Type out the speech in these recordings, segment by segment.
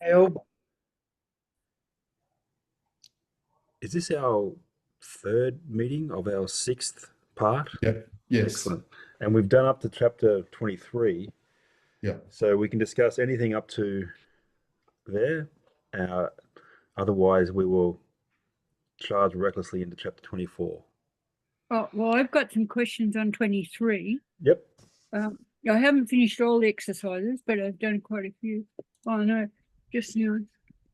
L. Is this our third meeting of our sixth part? Yep. Yes. Excellent. And we've done up to chapter 23, Yep. so we can discuss anything up to there. Uh, Otherwise, we will charge recklessly into chapter 24. Oh, well, I've got some questions on 23. Yep. Um, I haven't finished all the exercises, but I've done quite a few. Oh, no, just now.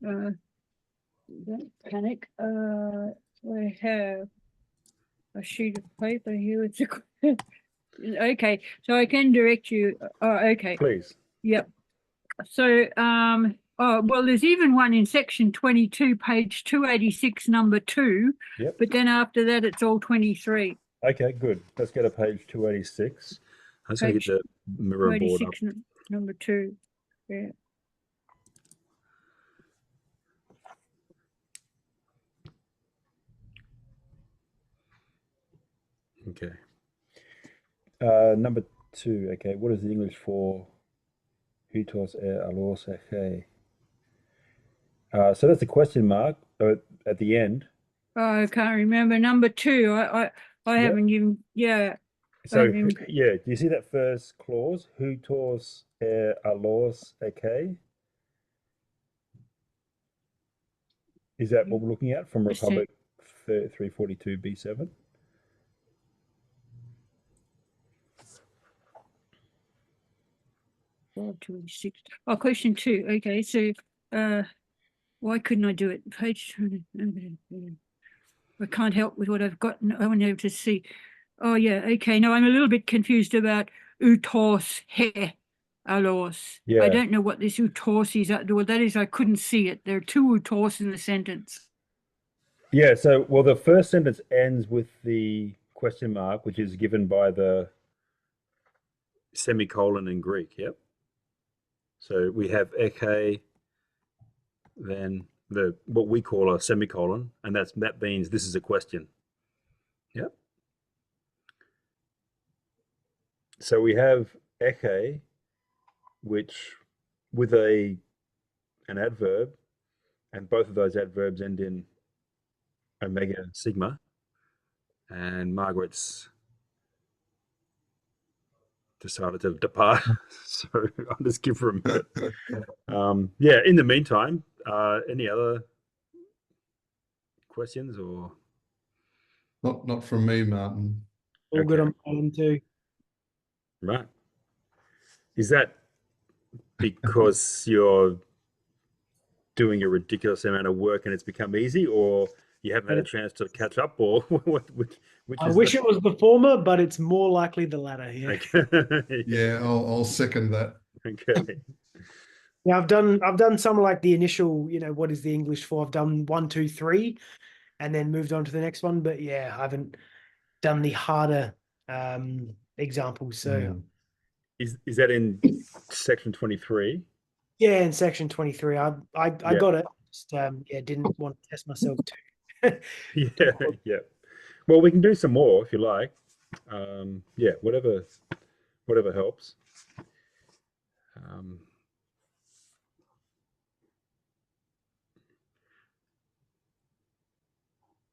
Don't panic. I have a sheet of paper here. It's okay, so I can direct you. Oh, okay. Please. Yep. So, oh, well, there's even one in section 22, page 286, number 2. Yep. But then after that, it's all 23. Okay, good. Let's go to page 286. I'm just going to get Page the mirror board up. 286, number 2. Yeah. Okay. Number 2. Okay, what is the English for hutos alos eche? So that's a question mark at the end. Oh, I can't remember. Number 2. I Yep. haven't even. Yeah. So yeah, do you see that first clause? Hutos alos eche? Is that what we're looking at from Republic 342b7? Oh, question 2. Okay, so why couldn't I do it? Page. I can't help with what I've got. I want to see. Oh yeah, okay. No, I'm a little bit confused about utos he alos. Yeah. I don't know what this utos is. Well, that is, I couldn't see it. There are 2 utos in the sentence. Yeah, so well the first sentence ends with the question mark, which is given by the semicolon in Greek. Yep. So we have eche, then the what we call a semicolon, and that means this is a question. Yep. So we have eche, which with an adverb, and both of those adverbs end in omega sigma, and Margaret's decided to depart, so I'll just give her a minute. Yeah, in the meantime, any other questions or? Not from me, Martin. All good on mine too. Right. Is that because you're doing a ridiculous amount of work and it's become easy, or you haven't had a chance to catch up, or which I is wish it was the former, but it's more likely the latter. Yeah. Okay. Yeah, I'll second that. Okay. Yeah, I've done some like the initial, what is the English for? I've done 1, 2, 3, and then moved on to the next one. But yeah, I haven't done the harder examples. So Is that in section 23? yeah, in section 23, I Yeah. got it. Just didn't want to test myself too. Yeah, yeah. Well, we can do some more if you like. Yeah, whatever helps.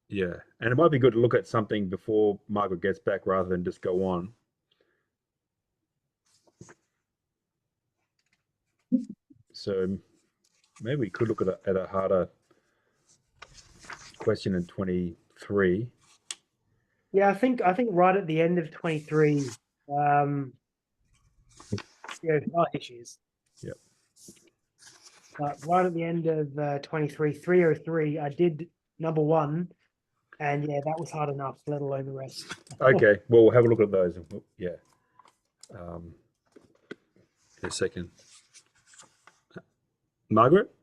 Yeah, and it might be good to look at something before Margaret gets back rather than just go on. So maybe we could look at a harder question in 23. Yeah, I think right at the end of 23, yeah, here she is. Yep. Right at the end of 23, 303, I did number 1, and yeah, that was hard enough, let alone the rest. Okay, well, we'll have a look at those. Yeah. In a second. Margaret?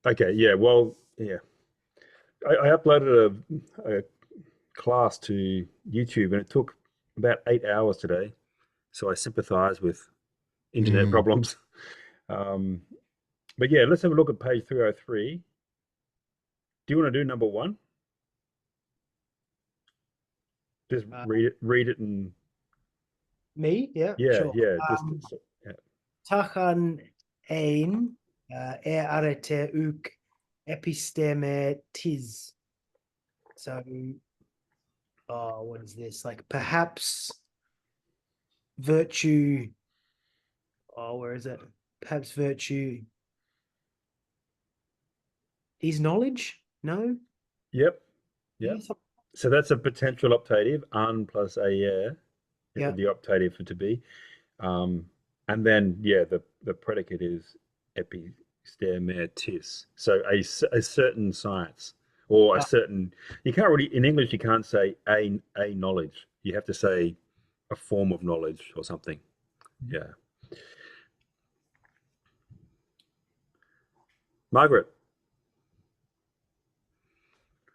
Okay, yeah, well, yeah. I uploaded a class to YouTube, and it took about 8 hours today. So I sympathize with internet problems. But yeah, let's have a look at page 303. Do you want to do number one? Just read it, and Me? Yeah, yeah, sure. yeah, yeah. Tachan ein arete uk episteme tis. So, what is this? Like perhaps virtue. Oh, where is it? Perhaps virtue is knowledge? No? Yep. Yeah, Yep. So that's a potential optative, an plus aer, Yeah. the optative for to be. And then, yeah, the predicate is epistemetis. So a certain science, or a certain, you can't really, in English, you can't say a knowledge. You have to say a form of knowledge or something. Yeah. Margaret.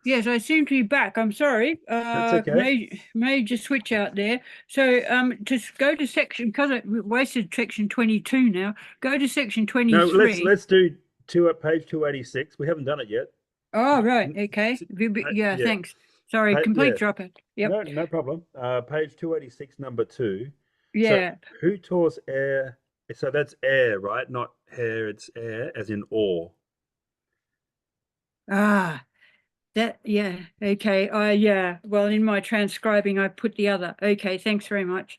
Yes, I seem to be back. I'm sorry. That's okay. Major switch out there. So just go to section, because I wasted section 22 now. Go to section No, 23. let's do page 286. We haven't done it yet. Oh, right. Okay. Yeah, Yeah. thanks. Sorry, complete Yeah. dropout. Yep. No problem. Page 286, number 2. Yeah. So who tores air? So that's air, right? Not hair, it's air, as in ore. Yeah. Okay. Yeah. Well, in my transcribing, I put the other. Okay. Thanks very much.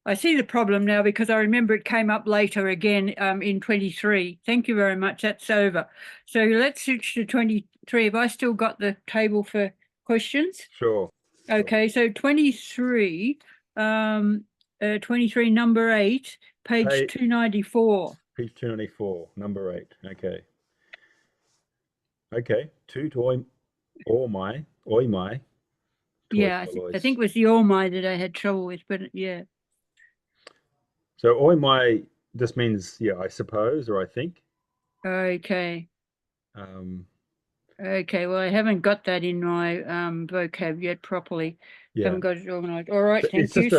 I see the problem now because I remember it came up later again in 23. Thank you very much. That's over. So let's switch to 23. Have I still got the table for questions? Sure. Okay. So 23, 23, number 8, page 294. Page 294, number 8. Okay. Okay. Two to oimai. Yeah, I think it was the all my that I had trouble with, but yeah. So oimai just means, yeah, I suppose, or I think. Okay. Okay, well, I haven't got that in my vocab yet properly. Yeah. Haven't got it organized. All right, thank It's you.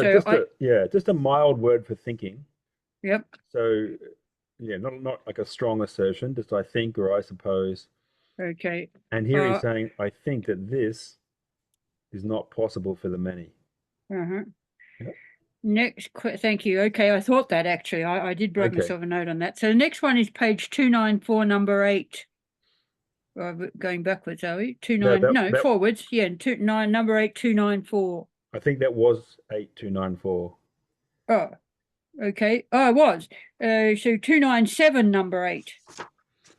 just a mild word for thinking. Yep. So yeah, not like a strong assertion, just I think or I suppose. Okay. And here he's saying, I think that this is not possible for the many. Yep. Next, thank you. Okay, I thought that actually. I did write myself a note on that. So the next one is page 294, number 8. Going backwards, are we? Forwards. Yeah, 29, number 8, 294. I think that was 8294. Oh, okay. Oh, it was. So 297, number 8.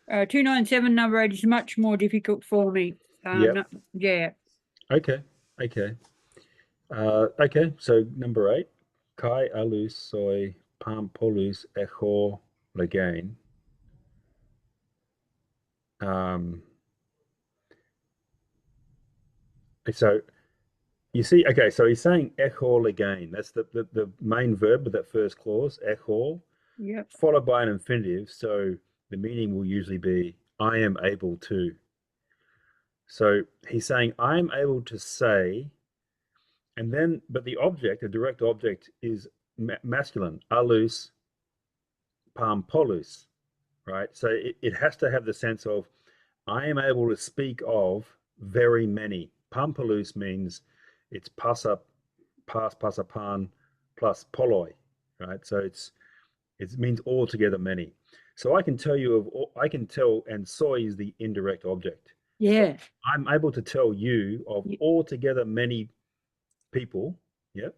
297, number 8 is much more difficult for me. Yeah. Okay. Okay, so number 8. Kai alus soi pampolus echo legain. So you see, okay, so he's saying echo legain. That's the main verb of that first clause, echo. Yep. Followed by an infinitive. So the meaning will usually be I am able to. So he's saying I am able to say, and then, but the object, the direct object is masculine, alus pampolus, right? So it has to have the sense of I am able to speak of very many. Pampolus means it's pasa, pas, pasapan plus poloi, right? So it means altogether many. So I can tell and soy is the indirect object. Yeah. So I'm able to tell you of altogether many people. Yep.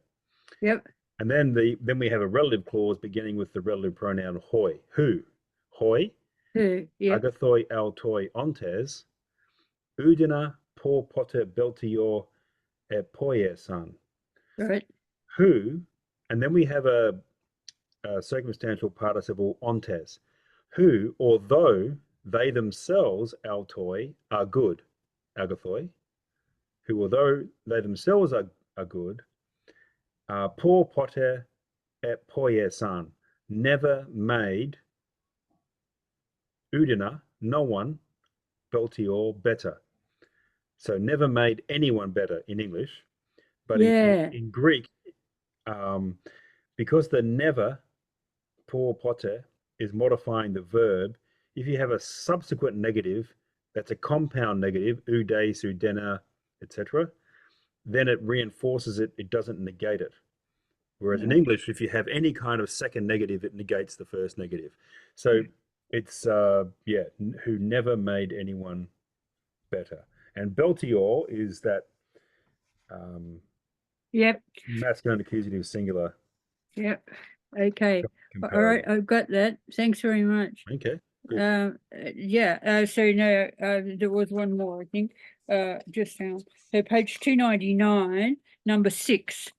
And then we have a relative clause beginning with the relative pronoun hoi. Who? Hoi. Who? Yeah. Agathoi altoi ontes. Udina por poter beltior poiesan. Right. Who? And then we have a circumstantial participle ontes. Who, although they themselves, altoi, are good, agathoi, who, although they themselves are good, por poter et poiesan, never made, udina, no one, beltior, better. So never made anyone better in English, but Yeah. in Greek, because the never, por pote, is modifying the verb, if you have a subsequent negative that's a compound negative, udes, udena, etc., then it reinforces it, it doesn't negate it. Whereas in Yeah. English, if you have any kind of second negative, it negates the first negative. So it's, who never made anyone better. And Beltior is that Yep. masculine accusative singular Yep. Okay. All right. comparative. I've got that. Thanks very much. Okay, good. Yeah. So no, there was one more, I think, just now. So page 299, number 6.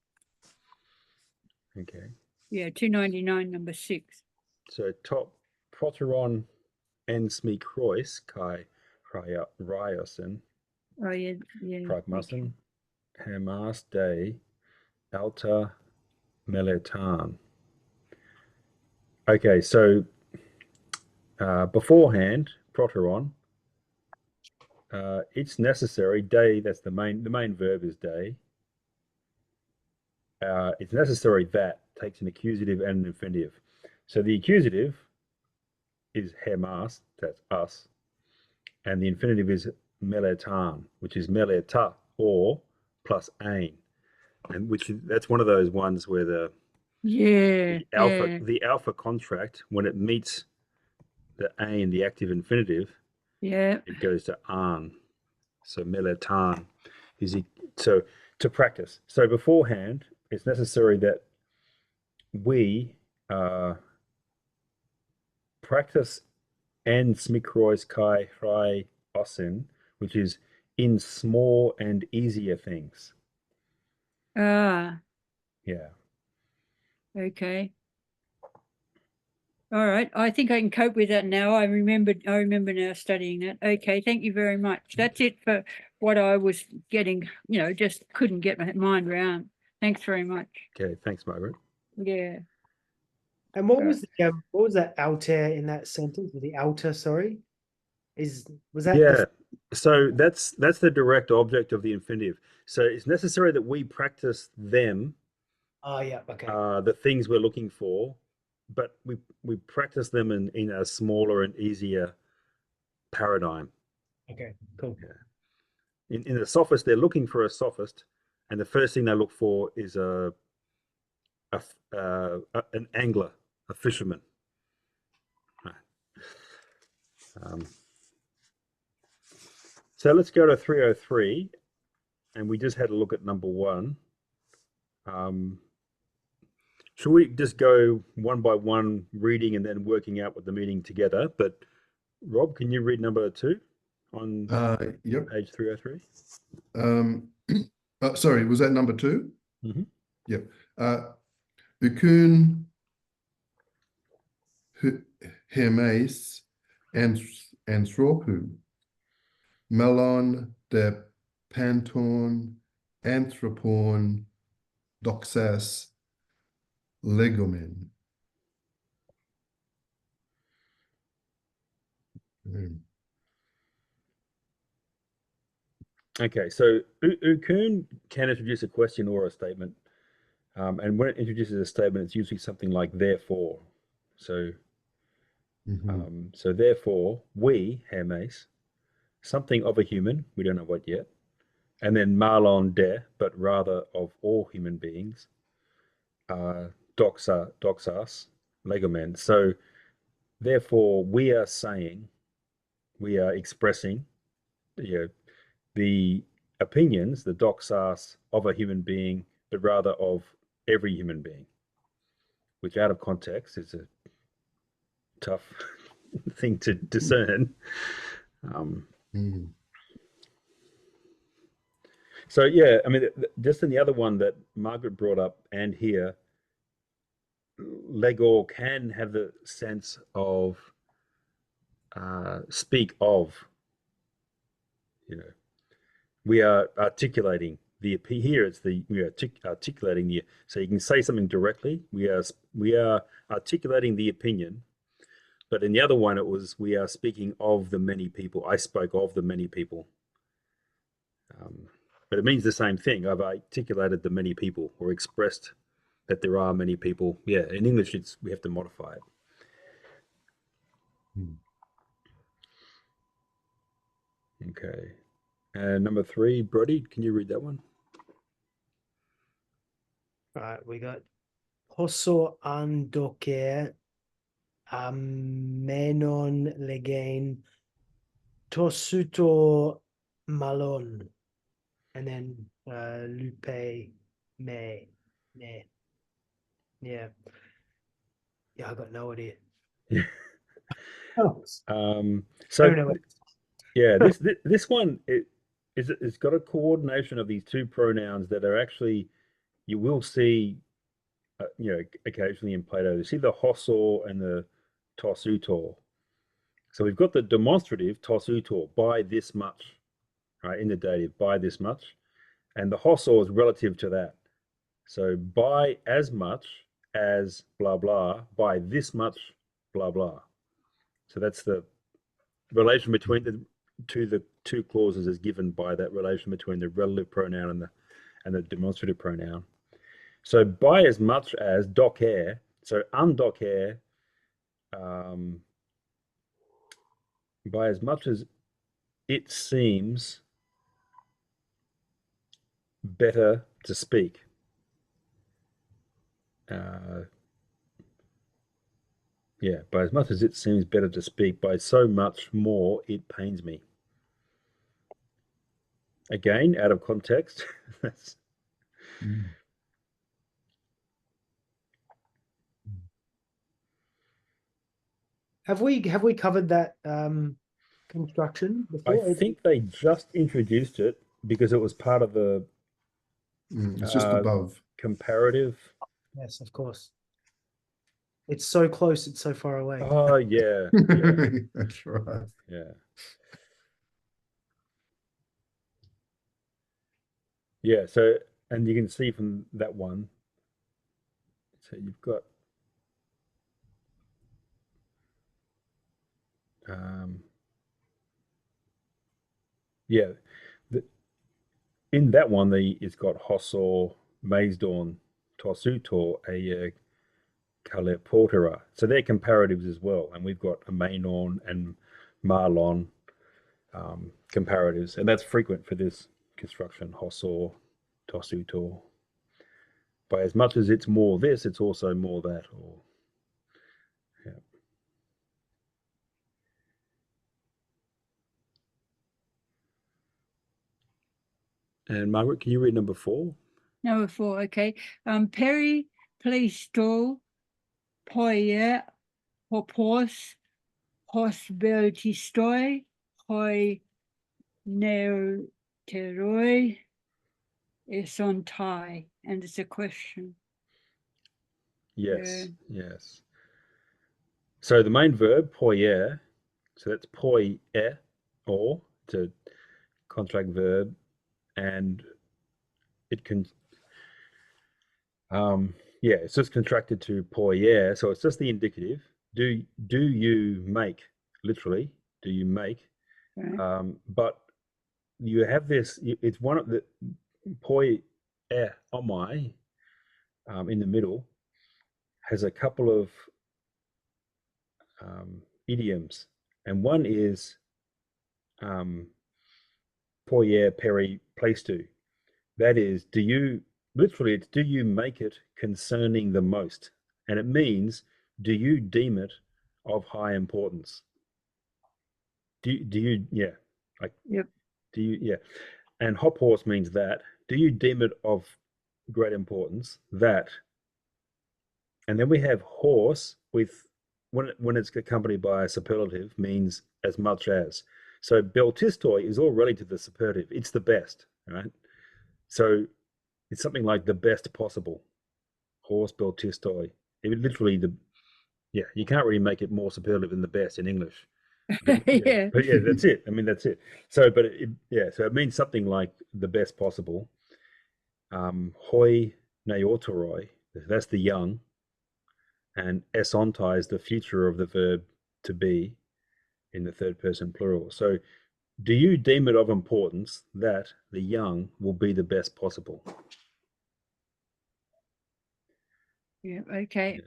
Okay. Yeah, 299, number 6. So top proteron ens me krois kai ryosen Oh, yeah. Yeah. pragmasen hamas de alta meletan. Okay, so beforehand, proteron, it's necessary, day, that's the main verb is day. It's necessary that takes an accusative and an infinitive. So the accusative is hemas, that's us, and the infinitive is meletan, which is meleta or plus ain, and that's one of those ones where Yeah. the alpha contract, when it meets the ain, the active infinitive, Yeah. it goes to an. So meletan is so to practice. So beforehand, it's necessary that we practice and smikrois kai hrai osin, which is in small and easier things. Ah, Yeah. okay. All right. I think I can cope with that now. I remember now studying that. Okay, thank you very much. That's it for what I was getting, just couldn't get my mind around. Thanks very much. Okay. Thanks, Margaret. Yeah. And what was that alter in that sentence? The alter, sorry, was that Yeah. So that's the direct object of the infinitive. So it's necessary that we practice them, Oh yeah, okay, the things we're looking for, but we practice them in a smaller and easier paradigm. okay, cool. Yeah. In the sophist, they're looking for a sophist, and the first thing they look for is an angler, a fisherman. So let's go to 303, and we just had a look at number 1. Should we just go one by one, reading and then working out what the meaning together? But Rob, can you read number 2 on Yep. page 303? Sorry, was that number 2? Mm-hmm. Yep. Ukun hermes anthropou melon de panton anthropon doxas legomen. Okay, so Ukun can introduce a question or a statement. And when it introduces a statement, it's usually something like therefore. So, so therefore, we, Hermes, something of a human, we don't know what yet, and then malon de, but rather of all human beings, doxas, legomen. So therefore, we are saying, we are expressing, the opinions, the doxas of a human being, but rather of every human being, which out of context is a tough thing to discern. So yeah, I mean, just in the other one that Margaret brought up, and here, legor can have the sense of speak of. We are articulating the here. It's we are articulating the. So you can say something directly. We are articulating the opinion. But in the other one, it was we are speaking of the many people. I spoke of the many people. But it means the same thing. I've articulated the many people or expressed that there are many people. Yeah, in English, we have to modify it. Hmm. Okay. And number 3, Brody, can you read that one? All right, we got Hosso andoke amenon legain tosuto malon, and then lupe me. Yeah. Yeah, I got no idea. Yeah. Oh, So I don't know what. yeah, this one it's got a coordination of these two pronouns that are actually you will see occasionally in Plato. You see the hosor and the tosutor. So we've got the demonstrative tosutor, by this much, right, in the dative, by this much, and the hosor is relative to that. So by as much as blah blah, by this much blah blah. So that's the relation between the two clauses is given by that relation between the relative pronoun and the demonstrative pronoun. So by as much as docker, so undocker, by as much as it seems better to speak. Yeah, by as much as it seems better to speak, by so much more it pains me. Again, out of context. Hmm. Have we covered that construction I before? think they just introduced it because it was part of the It's just above. comparative. Yes, of course. It's so close, it's so far away. Oh yeah, yeah, That's right. yeah. Yeah, so, and you can see from that one, so you've got, yeah, the, in that one, it's got Hossor, Maidorn, Tosutor, a Kale Portera. So they're comparatives as well. And we've got a Mainorn and Marlon comparatives. And that's frequent for this construction, Hossor, Tosutor. By as much as it's more this, it's also more that. Or yeah. And Margaret, can you read number 4? Number 4, okay. Peri pleisto poie hopos hosbeltistoi hoi neoteroi esontai. And it's a question. Yes, yes. So the main verb, poier, so that's poier, or it's a contract verb, and it can, yeah, it's just contracted to poier, so it's just the indicative. Do you make, literally, do you make? Right. But you have this, it's one of the poier, omai, in the middle, has a couple of idioms, and one is poier peri pleistu. That is, literally, it's do you make it concerning the most? And it means, do you deem it of high importance? Do you, yeah, like, Yep. do you, yeah. And hop horse means that. Do you deem it of great importance? That. And then we have horse with, when it's accompanied by a superlative, means as much as. So beltistoi is all related to the superlative. It's the best, right? So it's something like the best possible. Horse beltistoi. It literally yeah, you can't really make it more superlative than the best in English. But Yeah. but yeah, that's it. I mean, that's it. So, but yeah, so it means something like the best possible. Hoi neotoroi, that's the young, and esontai is the future of the verb to be in the third person plural. So Do you deem it of importance that the young will be the best possible? Yeah, okay.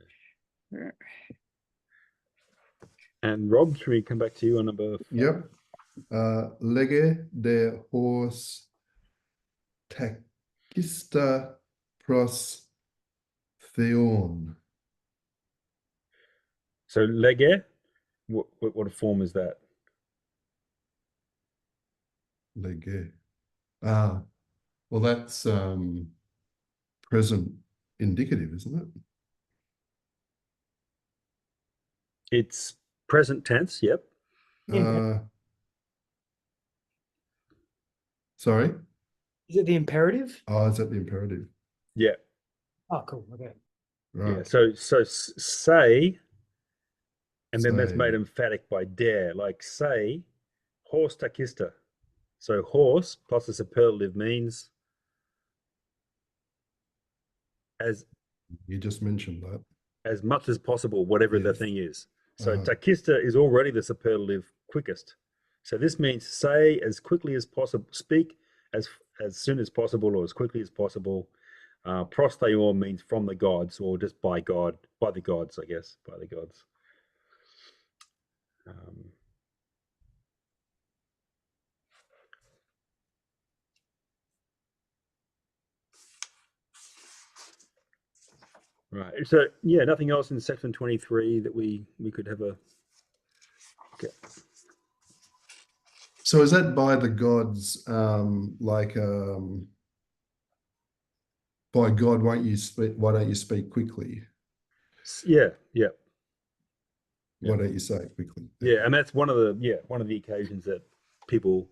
And Rob, should we come back to you on number 5? Yep. Lege de hos tacista pros theon. So lege, what form is that? Lege. Well, that's present indicative, isn't it? It's present tense, yep. Yeah. Sorry? Is it the imperative? Oh, is that the imperative? Yeah. Oh, cool. Okay. Right. Yeah. So say, and then that's Say. made emphatic by dare, like say, horse takista. So horse plus a superlative means as You just mentioned that. much as possible, whatever the Yes. thing is. So Uh-huh. takista is already the superlative quickest. So this means say as quickly as possible, speak as soon as possible or as quickly as possible. Pros theon means from the gods or just by God, by the gods, I guess, by the gods. Right. So yeah, nothing else in section 23 that we could have a. Okay. So is that by the gods, by God, why don't you speak quickly? Yeah. Yeah. Why don't you say it quickly? Yeah, and that's one of the occasions that people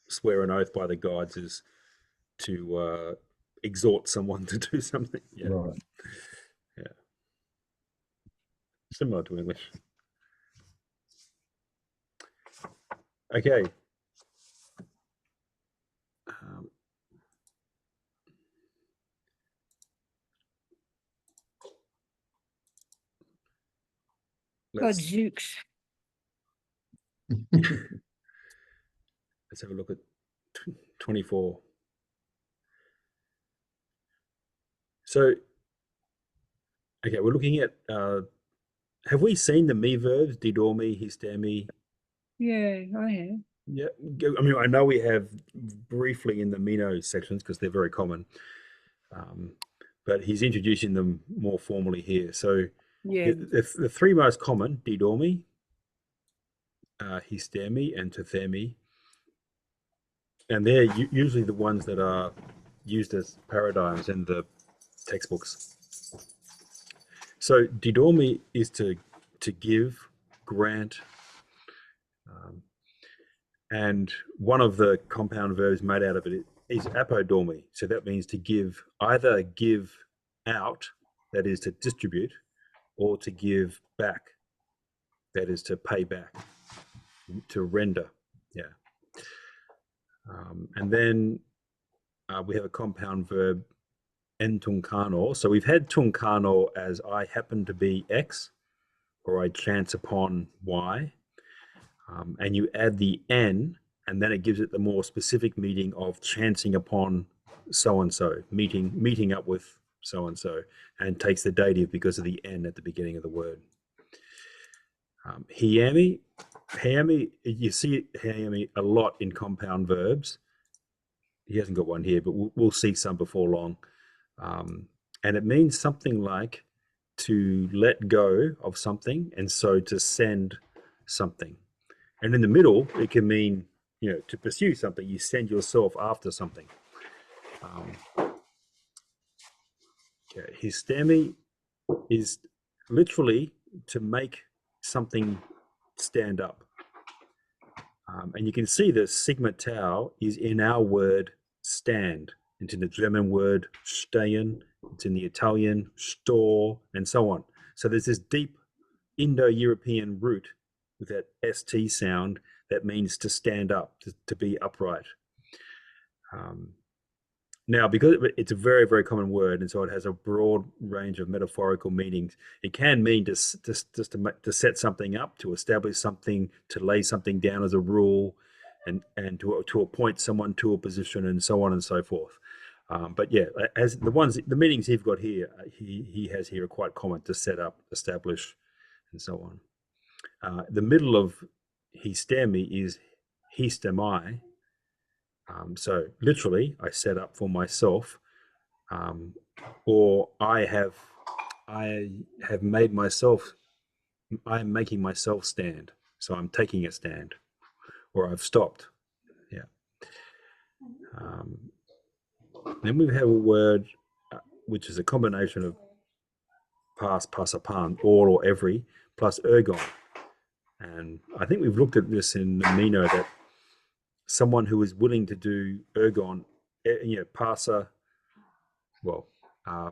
swear an oath by the gods is to exhort someone to do something. Yeah. Right. Yeah. Similar to English. Okay. Let's Godzooks. have a look at 24. So, okay, we're looking at. Have we seen the me verbs? Did, or me, his, me? Yeah, I have. Yeah, I mean, I know we have briefly in the Mino sections because they're very common, but he's introducing them more formally here. So, Yeah. the three most common, didomi, histemi, and tothemi, and they're usually the ones that are used as paradigms in the textbooks. So, didomi is to give, grant, and one of the compound verbs made out of it is apodormi. So that means to give, either give out, that is to distribute, or to give back, that is to pay back, to render. Yeah. And then we have a compound verb, entunkano. So we've had tunkano as I happen to be X, or I chance upon Y. And you add the N, and then it gives it the more specific meaning of chancing upon so-and-so, meeting up with so-and-so, and takes the dative because of the N at the beginning of the word. Hiami, you see hiami a lot in compound verbs. He hasn't got one here, but we'll see some before long. And it means something like to let go of something, and so to send something. And in the middle, it can mean, to pursue something. You send yourself after something. Okay. Histemi is literally to make something stand up. And you can see the sigma tau is in our word stand. It's in the German word stehen. It's in the Italian store, and so on. So there's this deep Indo-European root with that ST sound that means to stand up, to be upright. Now, because it's a very, very common word, and so it has a broad range of metaphorical meanings, it can mean to set something up, to establish something, to lay something down as a rule, and to appoint someone to a position and so on and so forth. But yeah, as the meanings he's got here, he has here are quite common: to set up, establish, and so on. The middle of histemi is histemai. So literally, I set up for myself, or I have made myself. I am making myself stand. So I'm taking a stand, or I've stopped. Yeah. Then we have a word which is a combination of pas, pasapan, all or every, plus ergon. And I think we've looked at this in the Meno, that someone who is willing to do ergon, pasa,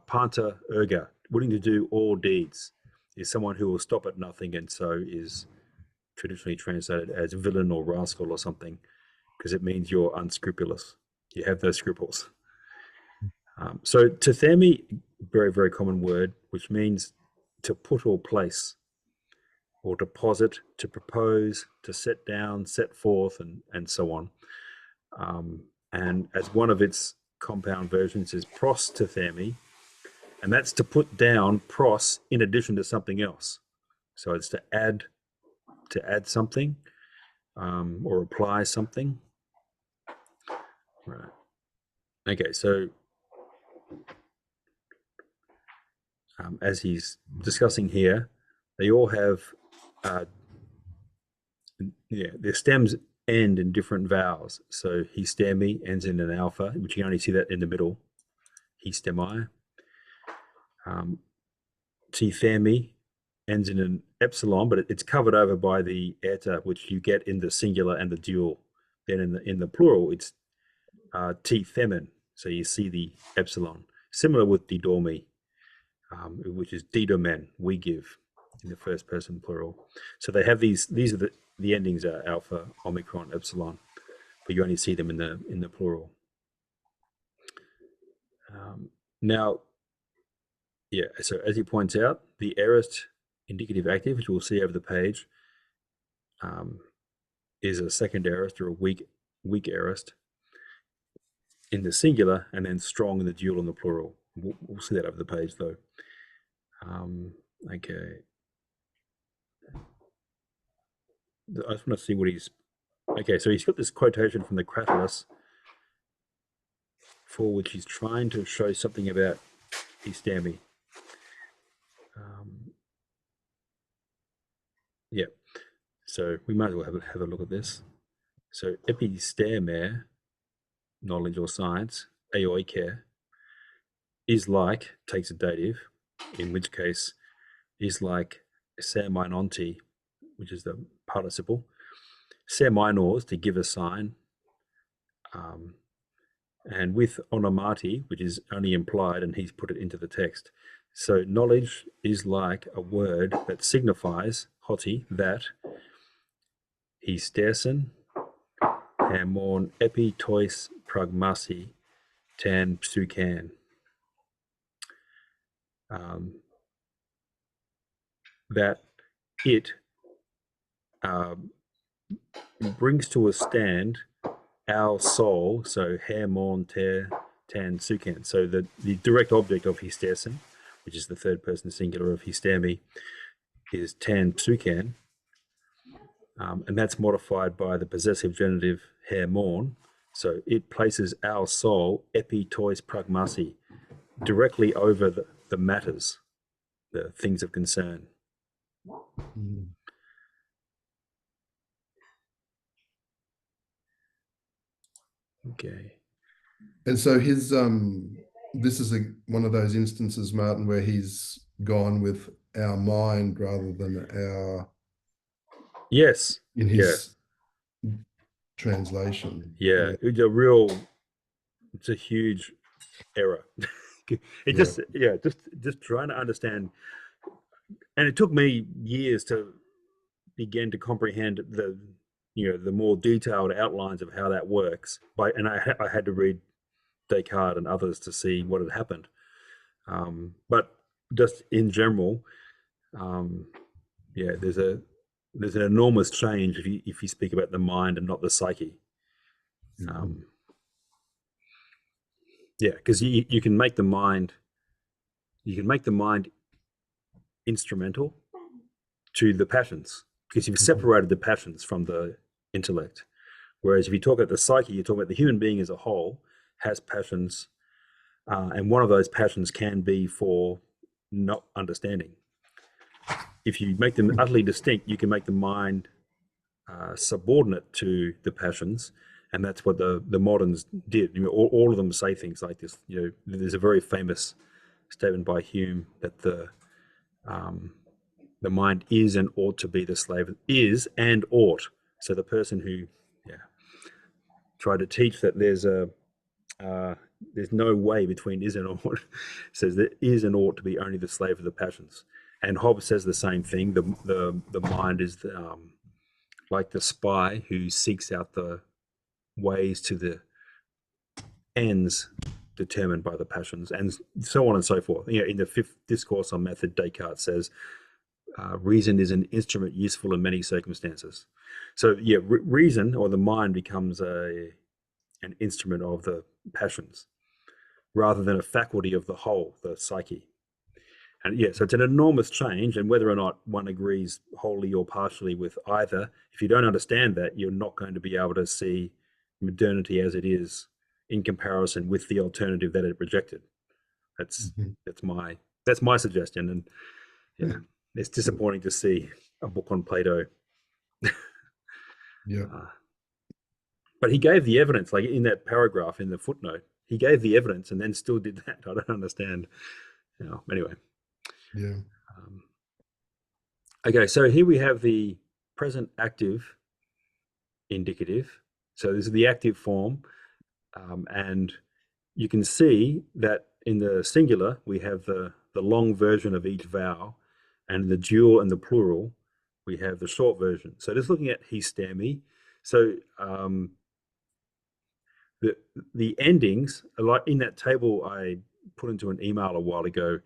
panta erga, willing to do all deeds, is someone who will stop at nothing, and so is traditionally translated as villain or rascal or something, because it means you're unscrupulous. You have those scruples. So tethemi, very, very common word, which means to put or place, or deposit, to propose, to set down, set forth, and so on. And as one of its compound versions is pros tethemi, and that's to put down pros in addition to something else. So it's to add something, or apply something. Right. Okay, so as he's discussing here, they all have, their stems end in different vowels. So histemi ends in an alpha, which you only see that in the middle. Histemai. Tethemi ends in an epsilon, but it's covered over by the eta, which you get in the singular and the dual. Then in the plural, it's tethemin. So you see the epsilon. Similar with didomi, which is didomen, we give, in the first person plural. So they have these are the endings are alpha, omicron, epsilon, but you only see them in the plural. Now, yeah, so as he points out, the aorist indicative active, which we'll see over the page, is a second aorist, or a weak aorist in the singular, and then strong in the dual and the plural. We'll see that over the page, though. Okay. I just want to see what he's... Okay, so he's got this quotation from the Cratylus, for which he's trying to show something about histemi. Yeah, so we might as well have a look at this. So episteme, knowledge or science, aoike, is like, takes a dative, in which case is like serminonti, which is the participle, serminors, to give a sign, and with onomati, which is only implied, and he's put it into the text. So knowledge is like a word that signifies, hoti, that, histersen, hamon epi tois pragmasi, tan psukan. That it brings to a stand our soul, so hamon ter tan sukan. So the direct object of histersen, which is the third person singular of histemi, is tan psukan, and that's modified by the possessive genitive hamon. So it places our soul epi tois pragmasi, directly over the matters, the things of concern. Okay. And so his this is one of those instances, Martin, where he's gone with our mind rather than our... Yes. In his translation. Yeah. It's a huge error. Just trying to understand, and it took me years to begin to comprehend the more detailed outlines of how that works. And I had to read Descartes and others to see what had happened. But just in general, there's an enormous change if you speak about the mind and not the psyche. Yeah, because you can make the mind, instrumental to the passions, because you've separated the passions from the intellect. Whereas if you talk about the psyche, you talk about the human being as a whole has passions, and one of those passions can be for not understanding. If you make them utterly distinct, you can make the mind subordinate to the passions, and that's what the moderns did. You know, all of them say things like this. You know, there's a very famous statement by Hume that the mind is and ought to be the slave. Is and ought. So the person who tried to teach that there's no way between is and ought says that is and ought to be only the slave of the passions. And Hobbes says the same thing. The mind is like the spy who seeks out the ways to the ends determined by the passions, and so on and so forth. You know, in the Fifth Discourse on Method, Descartes says, reason is an instrument useful in many circumstances. So yeah, reason, or the mind, becomes an instrument of the passions rather than a faculty of the whole, the psyche. And yeah, so it's an enormous change, and whether or not one agrees wholly or partially with either, if you don't understand that, you're not going to be able to see modernity as it is in comparison with the alternative that it rejected. That's my suggestion, and yeah, it's disappointing to see a book on Plato. Yeah. But he gave the evidence, like in that paragraph in the footnote, he gave the evidence and then still did that. I don't understand. You know, anyway. Yeah. Okay, so here we have the present active indicative. So this is the active form, and you can see that in the singular we have the long version of each vowel, and in the dual and the plural we have the short version. So just looking at histemi, so the endings, like in that table I put into an email a while ago,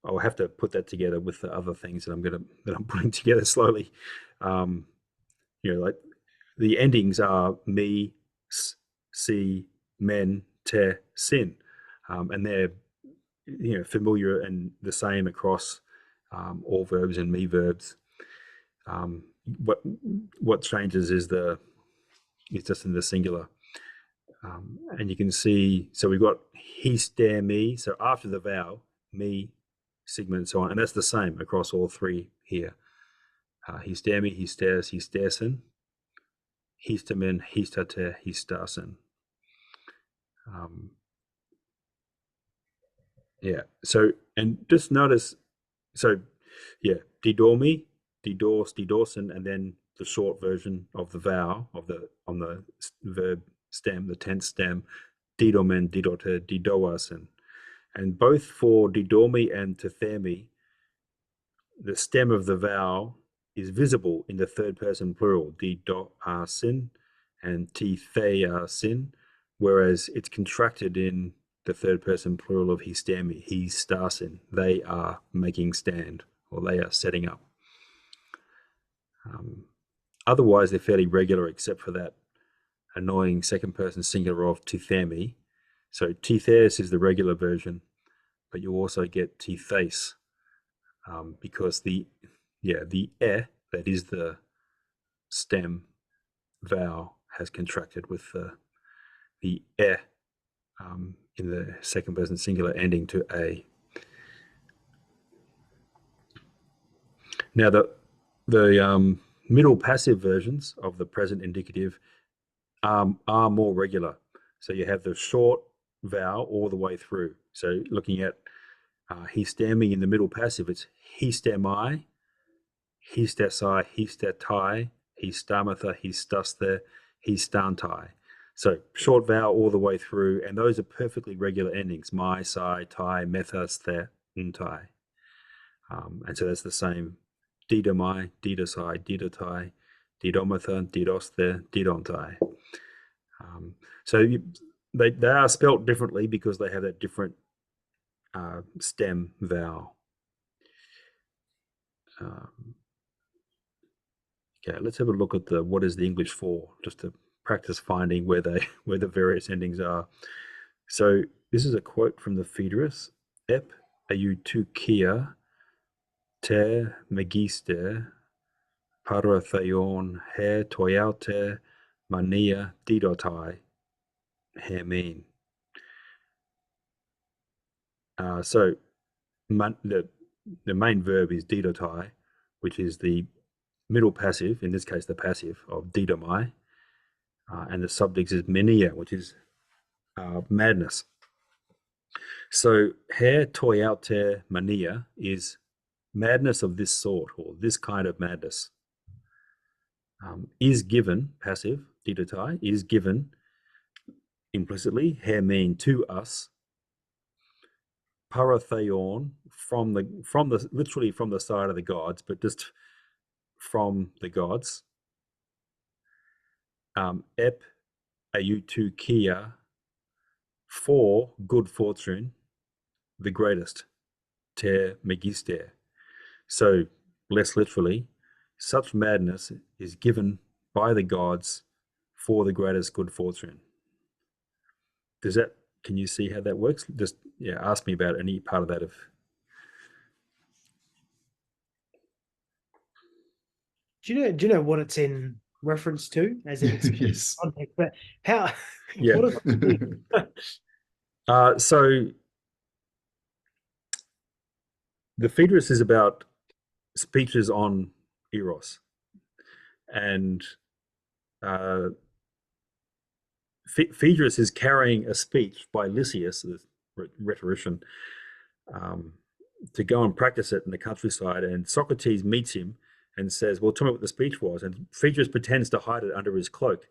I'll have to put that together with the other things that I'm putting together slowly. You know, like the endings are me, si, men, te, sin, and they're familiar and the same across all verbs and me verbs. What changes is just in the singular. And you can see, so we've got he, stare, me. So after the vowel, me, sigma, and so on. And that's the same across all three here. He, stare, me, he stares, he staresen. Histamin, histate, histasen. Yeah. So, and just notice, so yeah, didormi, didors, didorsen, and then the short version of the vowel on the verb stem, the tense stem, didomen, didote, didoasen. And both for didormi and tethemi, the stem of the vowel is visible in the third person plural, didoasin and titheasin, whereas it's contracted in the third person plural of histemi, he stasin. They are making stand, or they are setting up. Otherwise, they're fairly regular, except for that annoying second person singular of tithemi. So tithes is the regular version, but you also get tithes, because the that is the stem vowel, has contracted with the in the second person singular ending to a. Now the middle passive versions of the present indicative are more regular. So you have the short vowel all the way through. So looking at histemi in the middle passive, it's histemi, histesi, histetai, histamatha, histasthe, histantai. So short vowel all the way through, and those are perfectly regular endings: my, si, tai, methas, the, ntai. And so that's the same: didomai, didosai, didotai, didomatha, didosthe, didontai. So they are spelt differently because they have that different stem vowel. Okay, let's have a look at what is the English for, just to practice finding where the various endings are. So this is a quote from the Phaedrus: "Ep eutukia te megister paratheon he toiaute mania didotai hemin." So the main verb is didotai, which is the middle passive, in this case the passive of didomai, and the subject is mania, which is madness. So he toiaute mania is madness of this sort, or this kind of madness. Is given, passive, didotai, is given implicitly, he mean to us, paratheon, from the literally from the side of the gods, but just from the gods. Ep eutukia, for good fortune, the greatest, te megister. So less literally, such madness is given by the gods for the greatest good fortune. Can you see how that works? Just ask me about any part of that. Do you know what it's in reference to? As in its Yes. context, but how? Yeah. What does it mean? So the Phaedrus is about speeches on Eros, and Phaedrus is carrying a speech by Lysias, the rhetorician, to go and practice it in the countryside. And Socrates meets him and says, "Well, tell me what the speech was." And Phaedrus pretends to hide it under his cloak,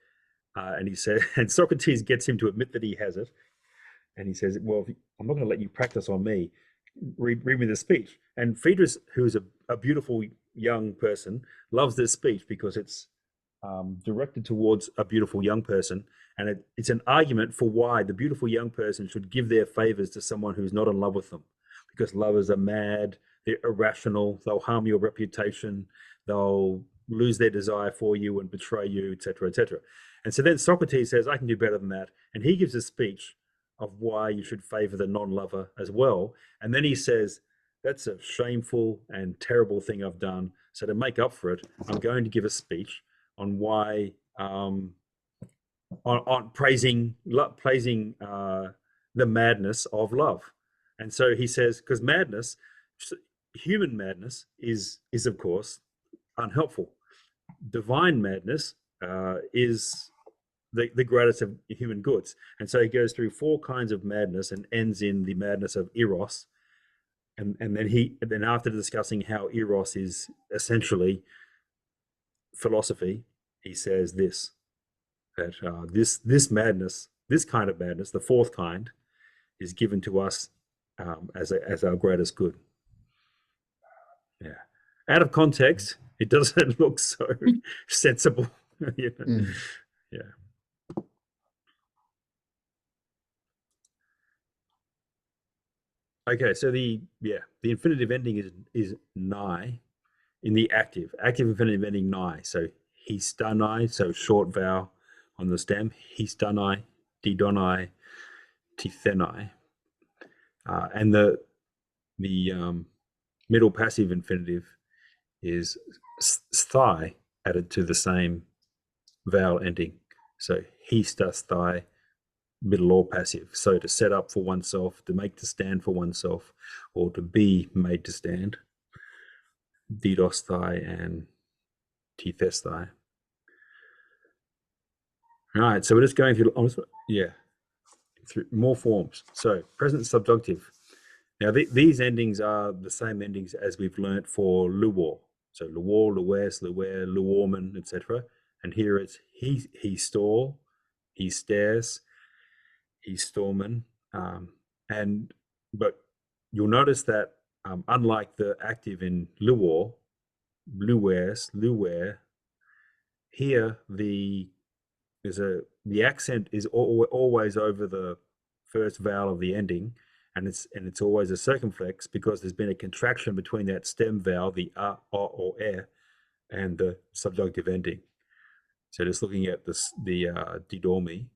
and he said, and Socrates gets him to admit that he has it. And he says, "Well, I'm not going to let you practice on me. Read me the speech." And Phaedrus, who's a beautiful young person, loves this speech because it's directed towards a beautiful young person. And it's an argument for why the beautiful young person should give their favors to someone who's not in love with them. Because lovers are mad, they're irrational, they'll harm your reputation, they'll lose their desire for you and betray you, etc., etc. And so then Socrates says, "I can do better than that." And he gives a speech of why you should favor the non-lover as well. And then he says, "That's a shameful and terrible thing I've done. So to make up for it, I'm going to give a speech on why, on praising the madness of love." And so he says, because madness, human madness, is of course unhelpful. Divine madness is the greatest of human goods. And so he goes through 4 kinds of madness and ends in the madness of Eros. And then after discussing how Eros is essentially philosophy, he says that this madness, this kind of madness, the 4th kind, is given to us as our greatest good. Yeah. Out of context, it doesn't look so sensible. You know? Yeah. Okay, so the infinitive ending is nigh in the active infinitive ending nigh. So histonai, so short vowel on the stem, histonai, didonai, tithenai, and the middle passive infinitive is sthai added to the same vowel ending. So histasthai, middle or passive. So to set up for oneself, to make to stand for oneself, or to be made to stand. Didosthai and tithesthai. All right, so we're just going through, through more forms. So present subjunctive. Now these endings are the same endings as we've learnt for luor. So luor, lues, luer, luorman, etc. And here it's he stole, he stares, he storman. But you'll notice that unlike the active in luor, lues, luer, here the accent is always over the first vowel of the ending, and it's always a circumflex because there's been a contraction between that stem vowel, the a, or e, and the subjunctive ending. So just looking at this, the didomi,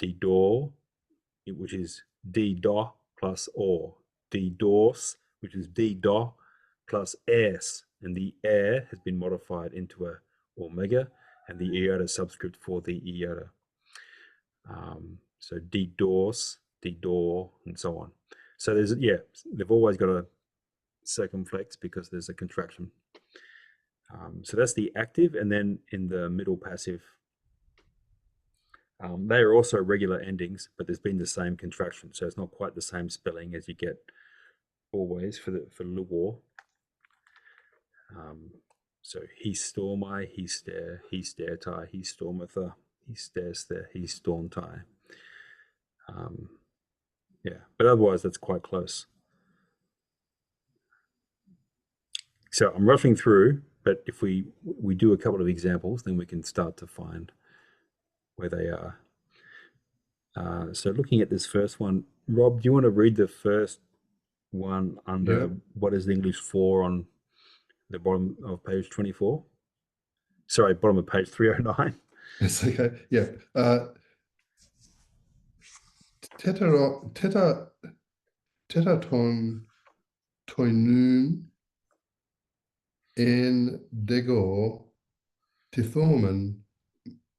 didor, which is d-do plus or, d-dos, which is d-do plus s, and the air has been modified into a omega, and the iota subscript for the iota. So d-dos, d-do, and so on. So there's, yeah, they've always got a circumflex because there's a contraction. So that's the active, and then in the middle passive, they are also regular endings, but there's been the same contraction, so it's not quite the same spelling as you get always for luor. So he stormai, he stare, he staretai, he stormatha, he staresthe, he stormtai. Yeah, but otherwise that's quite close. So I'm rushing through, but if we do a couple of examples, then we can start to find where they are. So looking at this first one, Rob, do you want to read the first one under what is the English for on the bottom of page 24? Sorry, bottom of page 309. It's okay. Yeah. Tetaton toinun en dego tithomen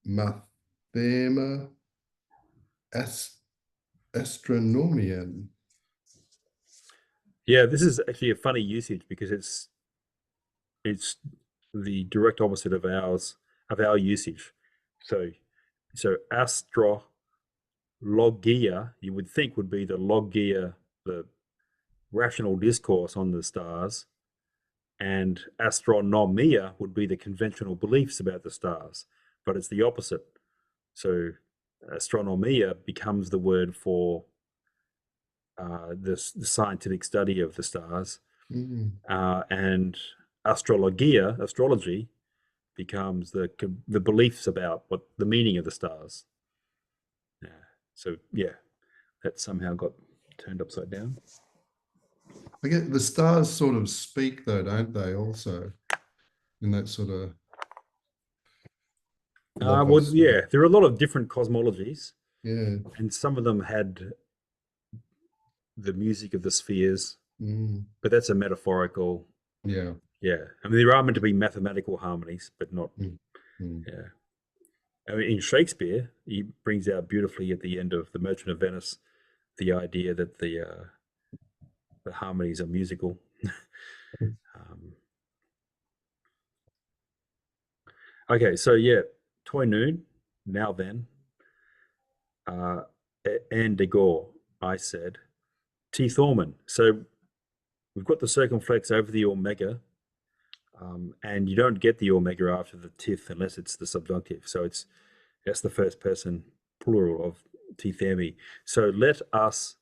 mathema astronomian. Yeah, this is actually a funny usage because it's the direct opposite of our usage. So astrologia, you would think would be the logia, the rational discourse on the stars, and astronomia would be the conventional beliefs about the stars, but it's the opposite. So astronomia becomes the word for the scientific study of the stars, and astrology, becomes the beliefs about what the meaning of the stars. Yeah. So yeah, that somehow got turned upside down. I get the stars sort of speak though, don't they? Also, in that sort of. Well, logos, yeah, there are a lot of different cosmologies, Yeah. and some of them had the music of the spheres, Mm. but that's a metaphorical. Yeah. Yeah, I mean there are meant to be mathematical harmonies, but not. Mm. Yeah, I mean in Shakespeare, he brings out beautifully at the end of The Merchant of Venice the idea that the harmonies are musical. Okay, so yeah, Toy Noon, now then, and de Gore, I said, T Thorman. So we've got the circumflex over the omega, and you don't get the omega after the tith unless it's the subjunctive. So that's the first person plural of tithemi. So let us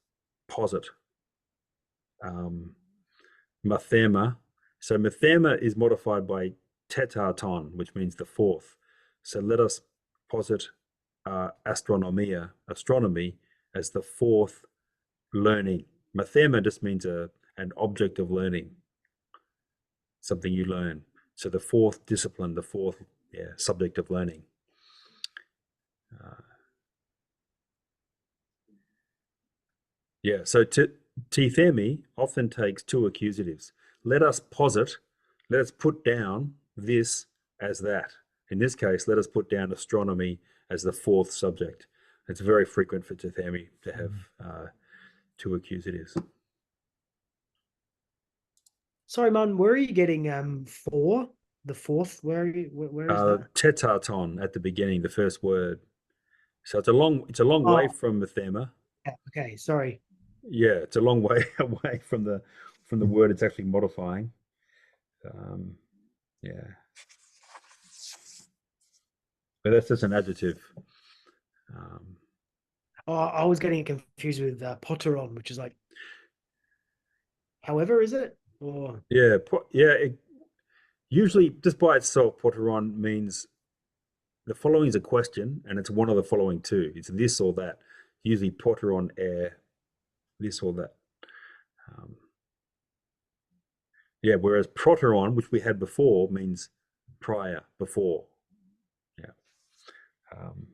posit mathema. So mathema is modified by tetaton, which means the fourth. So let us posit astronomia, astronomy, as the fourth learning. Mathema just means an object of learning, something you learn. So the fourth discipline, the fourth subject of learning. So tithemi often takes two accusatives. Let us posit, let us put down this as that. In this case, let us put down astronomy as the fourth subject. It's very frequent for tithemi to have two accusatives. Sorry, man, where are you getting four? The fourth? Where are you? Where is that? Tetaton at the beginning, the first word. So it's a long way from mathema. Yeah, okay, sorry. Yeah, it's a long way away from the word it's actually modifying. Yeah, but that's just an adjective. I was getting confused with potteron, which is like, however, is it? Or Yeah, usually just by itself, potteron means the following is a question, and it's one of the following two. It's this or that. Usually potteron air, this or that. Whereas proteron, which we had before, means prior, before. Um,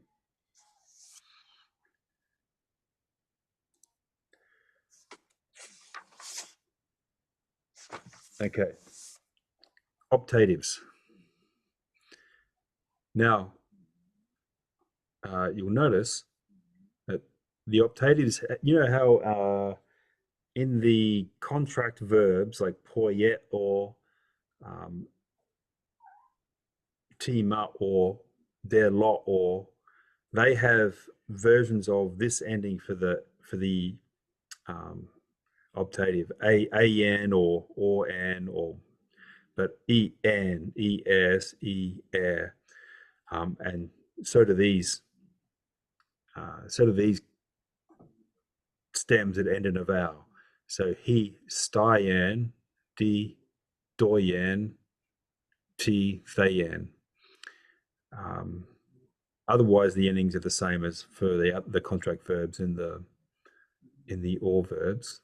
okay. Optatives. Now, you'll notice that the optatives, you know how in the contract verbs like poiet or tima or der lot, or they have versions of this ending for the optative an or an, or but en, es, air, and so do these stems that end in a vowel. So he styan, d doyan, t thayan. Otherwise, the endings are the same as for the contract verbs in the or verbs.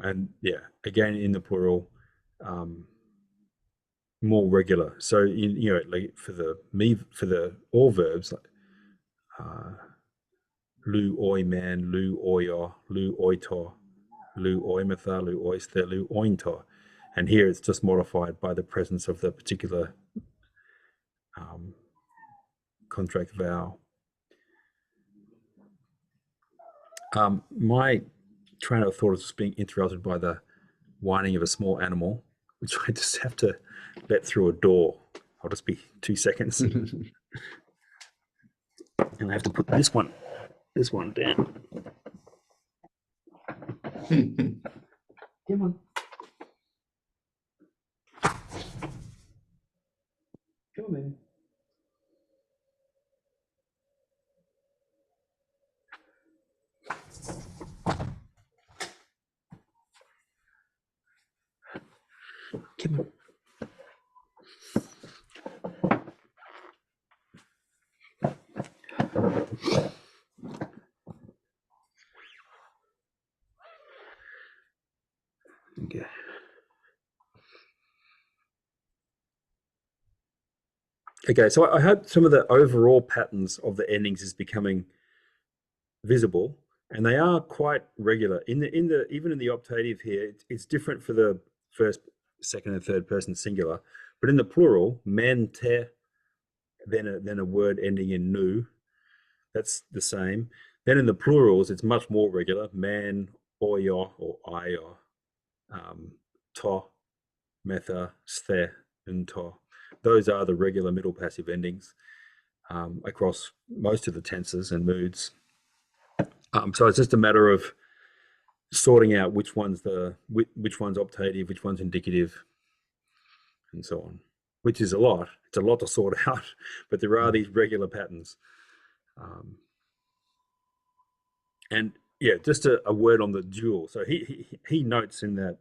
And yeah, again in the plural, more regular. So like for the or verbs, lu oi man, lu oya, lu oito, lu oimetha, lu oyster, lu ointo, and here it's just modified by the presence of the particular contract vowel. My train of thought is just being interrupted by the whining of a small animal, which I just have to let through a door. I'll just be 2 seconds. And I have to put this one down. Come on. Come on, man. Come on. Okay. Okay, so I hope some of the overall patterns of the endings is becoming visible, and they are quite regular. In the even in the optative here, it's different for the first, second, and third person singular, but in the plural, men, te, then a word ending in nu, that's the same. Then in the plurals, it's much more regular: man, oyo or io, to, metha, sthe, and to. Those are the regular middle passive endings across most of the tenses and moods. So it's just a matter of sorting out which one's optative, which one's indicative, and so on. Which is a lot. It's a lot to sort out, but there are these regular patterns. And yeah, just a word on the dual. So he notes in that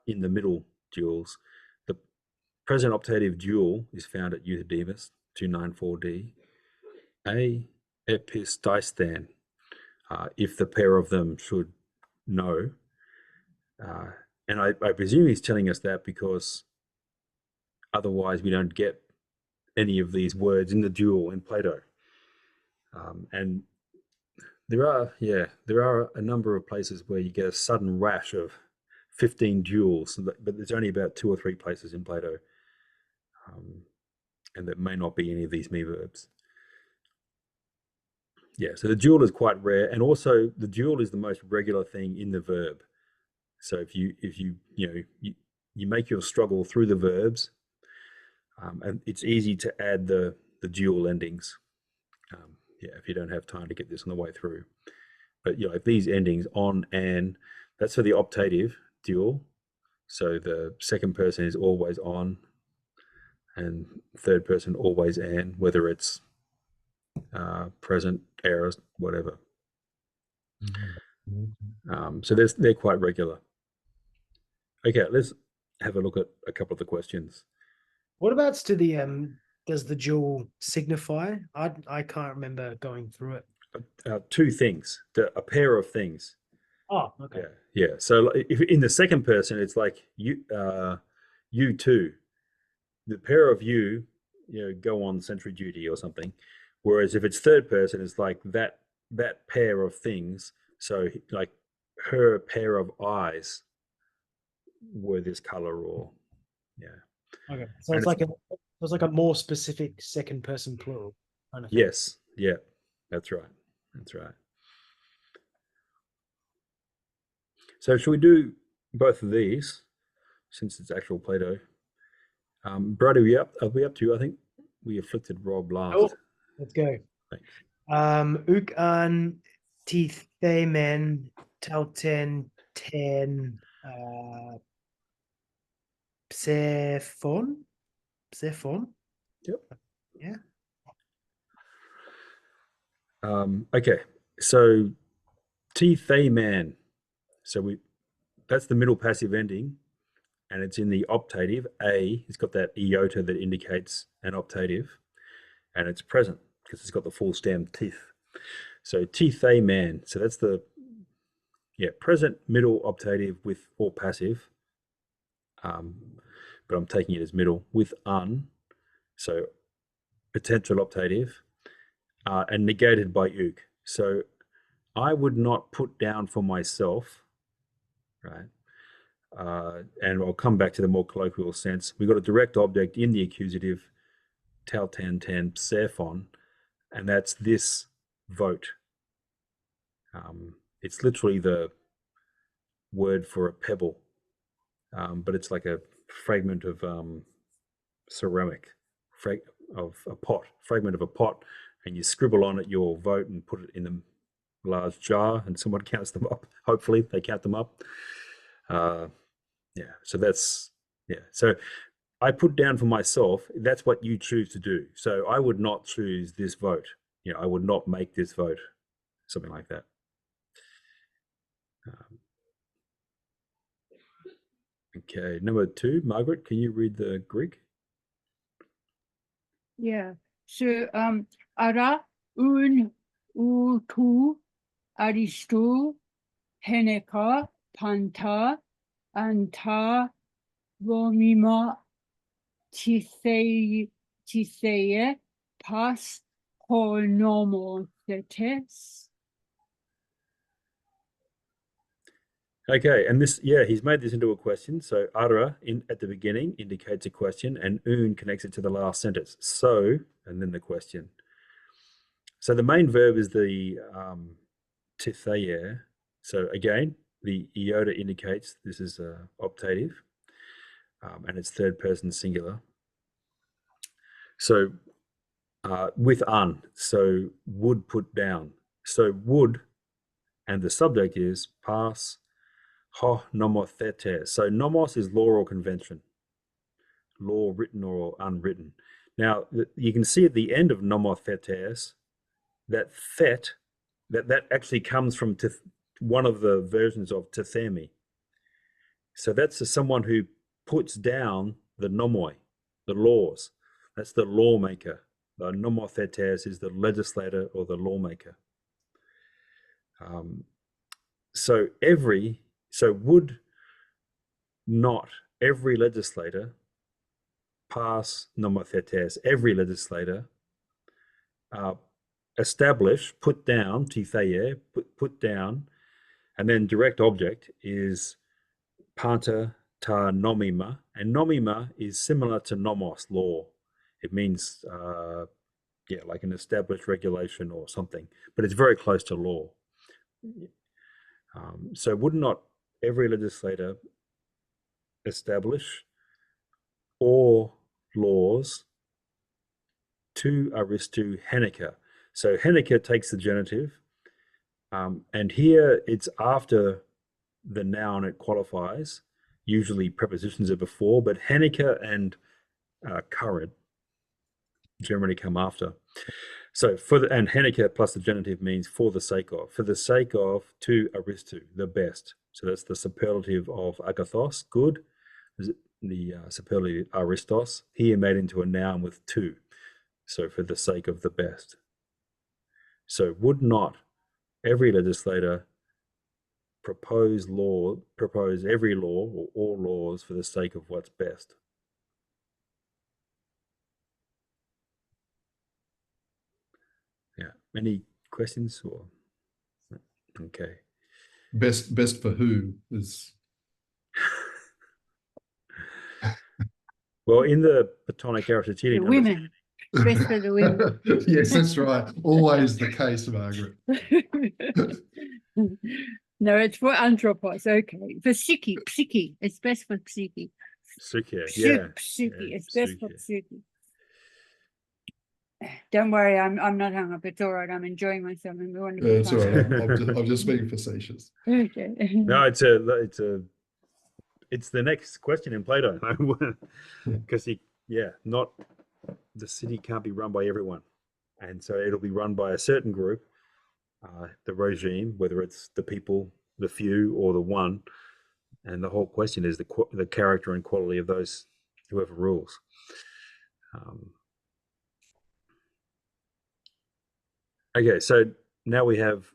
in the middle duals, the present optative dual is found at Euthydemus 294d. A epististan, if the pair of them should know. And I presume he's telling us that because otherwise we don't get any of these words in the dual in Plato. And there are a number of places where you get a sudden rash of 15 duals, but there's only about 2 or 3 places in Plato, and there may not be any of these me verbs. Yeah, so the dual is quite rare, and also the dual is the most regular thing in the verb. So if you make your struggle through the verbs, and it's easy to add the dual endings. If you don't have time to get this on the way through, but if these endings on, and, that's for the optative dual. So the second person is always on, and third person always and, whether it's present, aorist, whatever. So they're quite regular. Okay, let's have a look at a couple of the questions. What about to the does the dual signify? I can't remember going through it. 2 things, a pair of things. Oh, okay. Yeah. So if in the second person, it's like you too. the pair of you, go on sentry duty or something. Whereas if it's third person, it's like that pair of things. So like her pair of eyes were this color, or Okay. So And it's like a more specific second person plural kind of thing. yes, yeah, that's right. That's right. So should we do both of these since it's actual Plato? Brady, are we up to? I think we afflicted Rob last. Oh, let's go. Thanks. Uk an tithemen tauten ten psephon. Psephon? Yep. Yeah. Okay, so man. So that's the middle passive ending, and it's in the optative. A, it's got that iota that indicates an optative, and it's present because it's got the full stem teeth. So man. So that's the present middle optative with or passive. But I'm taking it as middle with un. So potential optative, and negated by uk. So I would not put down for myself, right? And I'll come back to the more colloquial sense. We've got a direct object in the accusative, tau tan tan psephon, and that's this vote. It's literally the word for a pebble, but it's like a fragment of ceramic, fragment of a pot, and you scribble on it your vote and put it in a large jar, and someone counts them up. Hopefully, they count them up. So that's So I put down for myself. That's what you choose to do. So I would not choose this vote. I would not make this vote. Something like that. Okay, number 2, Margaret, can you read the Greek? Yeah. So ara un utu aristo heneka panta anta vomima tithei pas honomothetes. Okay, and this, he's made this into a question. So ara at the beginning indicates a question, and un connects it to the last sentence. So, and then the question. So the main verb is the tithei. So again, the iota indicates this is a optative, and it's third person singular. So with un, so would put down. So would, and the subject is pas ho nomothetes. So nomos is law or convention, law written or unwritten. Now you can see at the end of nomothetes that thet, that actually comes from one of the versions of tethemi. So that's someone who puts down the nomoi, the laws. That's the lawmaker. The nomothetes is the legislator or the lawmaker. So would not every legislator pass nomothetes? Every legislator establish, put down, titheye, put down, and then direct object is panta ta nomima, and nomima is similar to nomos, law. It means like an established regulation or something, but it's very close to law. So would not every legislator establish or laws to aristu henika? So henika takes the genitive, and here it's after the noun it qualifies. Usually prepositions are before, but henika and current generally come after. So and henika plus the genitive means for the sake of to aristu, the best. So that's the superlative of agathos, good. The superlative aristos, here made into a noun with to. So for the sake of the best. So would not every legislator propose every law or all laws for the sake of what's best? Yeah. Any questions or? Okay. Best for who is Well, in the Platonic The Aristotelian women, best for the women. yes, that's right. Always the case, Margaret. No, it's for anthropos. Okay, for psyche. It's best for psyche. Psyche, yeah. Psyche. Yeah, It's best for psyche. psyche. Don't worry, I'm not hung up. It's all right. I'm enjoying myself. I'm a wonderful It's all time. right. I'm just being facetious. Okay. No, it's the next question in Plato, because not the city can't be run by everyone, and so it'll be run by a certain group, the regime, whether it's the people, the few, or the one, and the whole question is the character and quality of those whoever rules. Okay, so now we have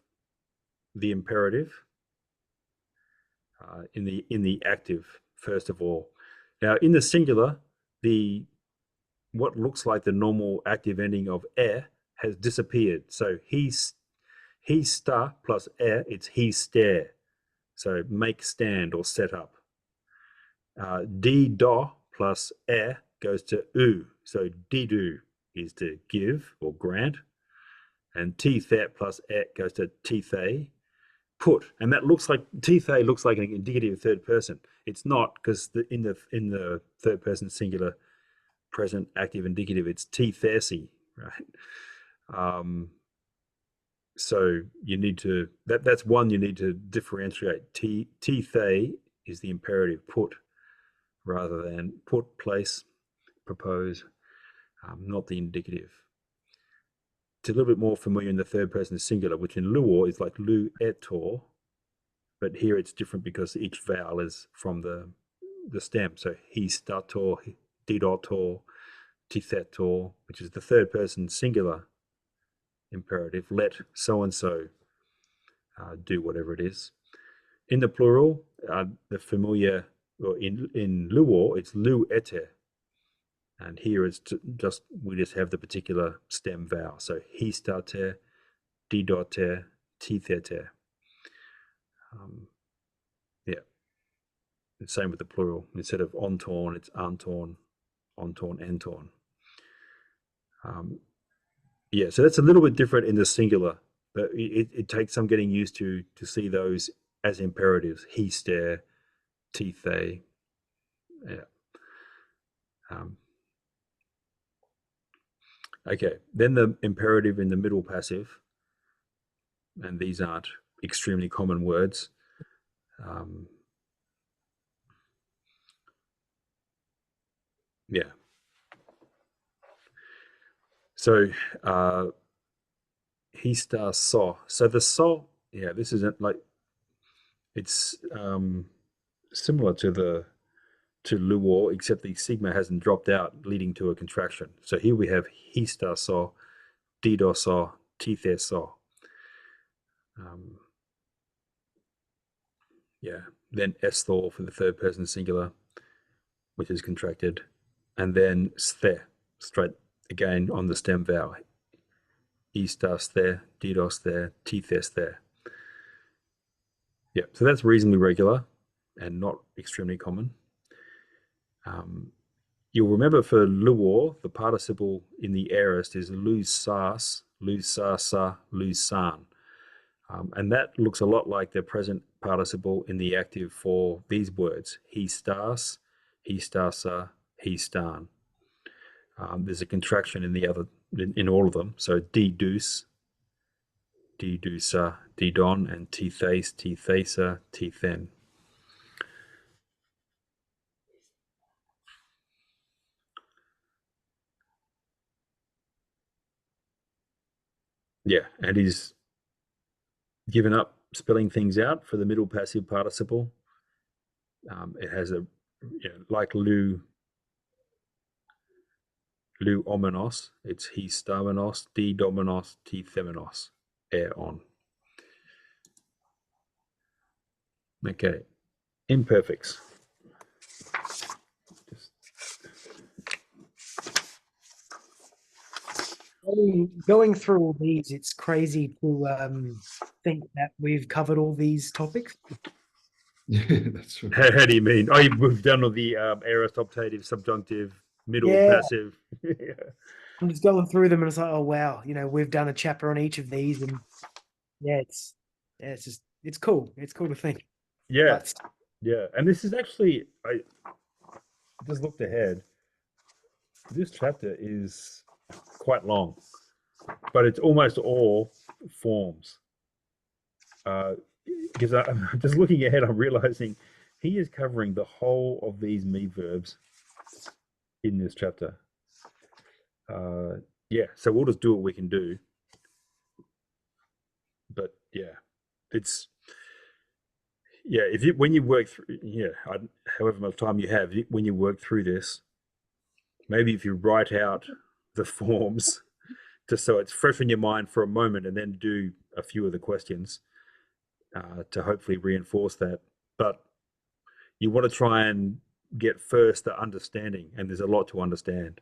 the imperative in the active first of all. Now in the singular, what looks like the normal active ending of has disappeared. So he sta plus it's he stare. So make, stand, or set up. D do plus goes to u. So didu is to give or grant. And tithe plus goes to tithe, put. And that looks like tithe looks like an indicative third person. It's not, because in the third person singular present active indicative, it's tithesi, right? So you need to that's one you need to differentiate. Tithe is the imperative, put, rather than put, place, propose, not the indicative. It's a little bit more familiar in the third person singular, which in luo is like lu etor, but here it's different because each vowel is from the stem. So he stator, didotor, tithetor, which is the third person singular imperative. Let so and so do whatever it is. In the plural, the familiar, or in luo, it's lu ete, and here it's we just have the particular stem vowel. So histater, didoter, titheter. Yeah. And same with the plural. Instead of ontorn, it's antorn, antorn. Yeah, so that's a little bit different in the singular, but it takes some getting used to see those as imperatives. He stare, teeth they. Yeah. Okay, then the imperative in the middle passive, and these aren't extremely common words. Yeah. So he star saw. So the saw, yeah, this isn't like, it's similar to luo, except the sigma hasn't dropped out, leading to a contraction. So here we have he star saw, dido saw, tithe saw. Yeah. Then esthor for the third person singular, which is contracted, and then sthe, straight again on the stem vowel. Istas there, didos there, tithes there. Yeah, so that's reasonably regular and not extremely common. You'll remember for luo, the participle in the aorist is lusas, lusasa, lusan. And that looks a lot like the present participle in the active for these words. He stas, he stasa, he stan. There's a contraction in all of them. So dedus, dedusa, dedon, and tithes, tithesa, tithen. Yeah, and he's given up spelling things out for the middle passive participle. It has like lu omenos, it's he stamenos, d dominos, t themenos, air on. Okay, imperfects. Going through all these, it's crazy to think that we've covered all these topics. Yeah, that's right. How do you mean? Oh, we've done all the aorist, optative, subjunctive, middle, Yeah. passive. Yeah. I'm just going through them and it's like, oh wow, we've done a chapter on each of these, and it's just it's cool. It's cool to think. Yeah, But yeah. And this is actually, I just looked ahead. This chapter is quite long, but it's almost all forms. Because I'm just looking ahead, I'm realizing he is covering the whole of these me verbs in this chapter. Yeah, so we'll just do what we can do. But yeah, it's if you when you work through however much time you have, when you work through this, maybe if you write out the forms just so it's fresh in your mind for a moment, and then do a few of the questions to hopefully reinforce that. But you want to try and get first the understanding, and there's a lot to understand.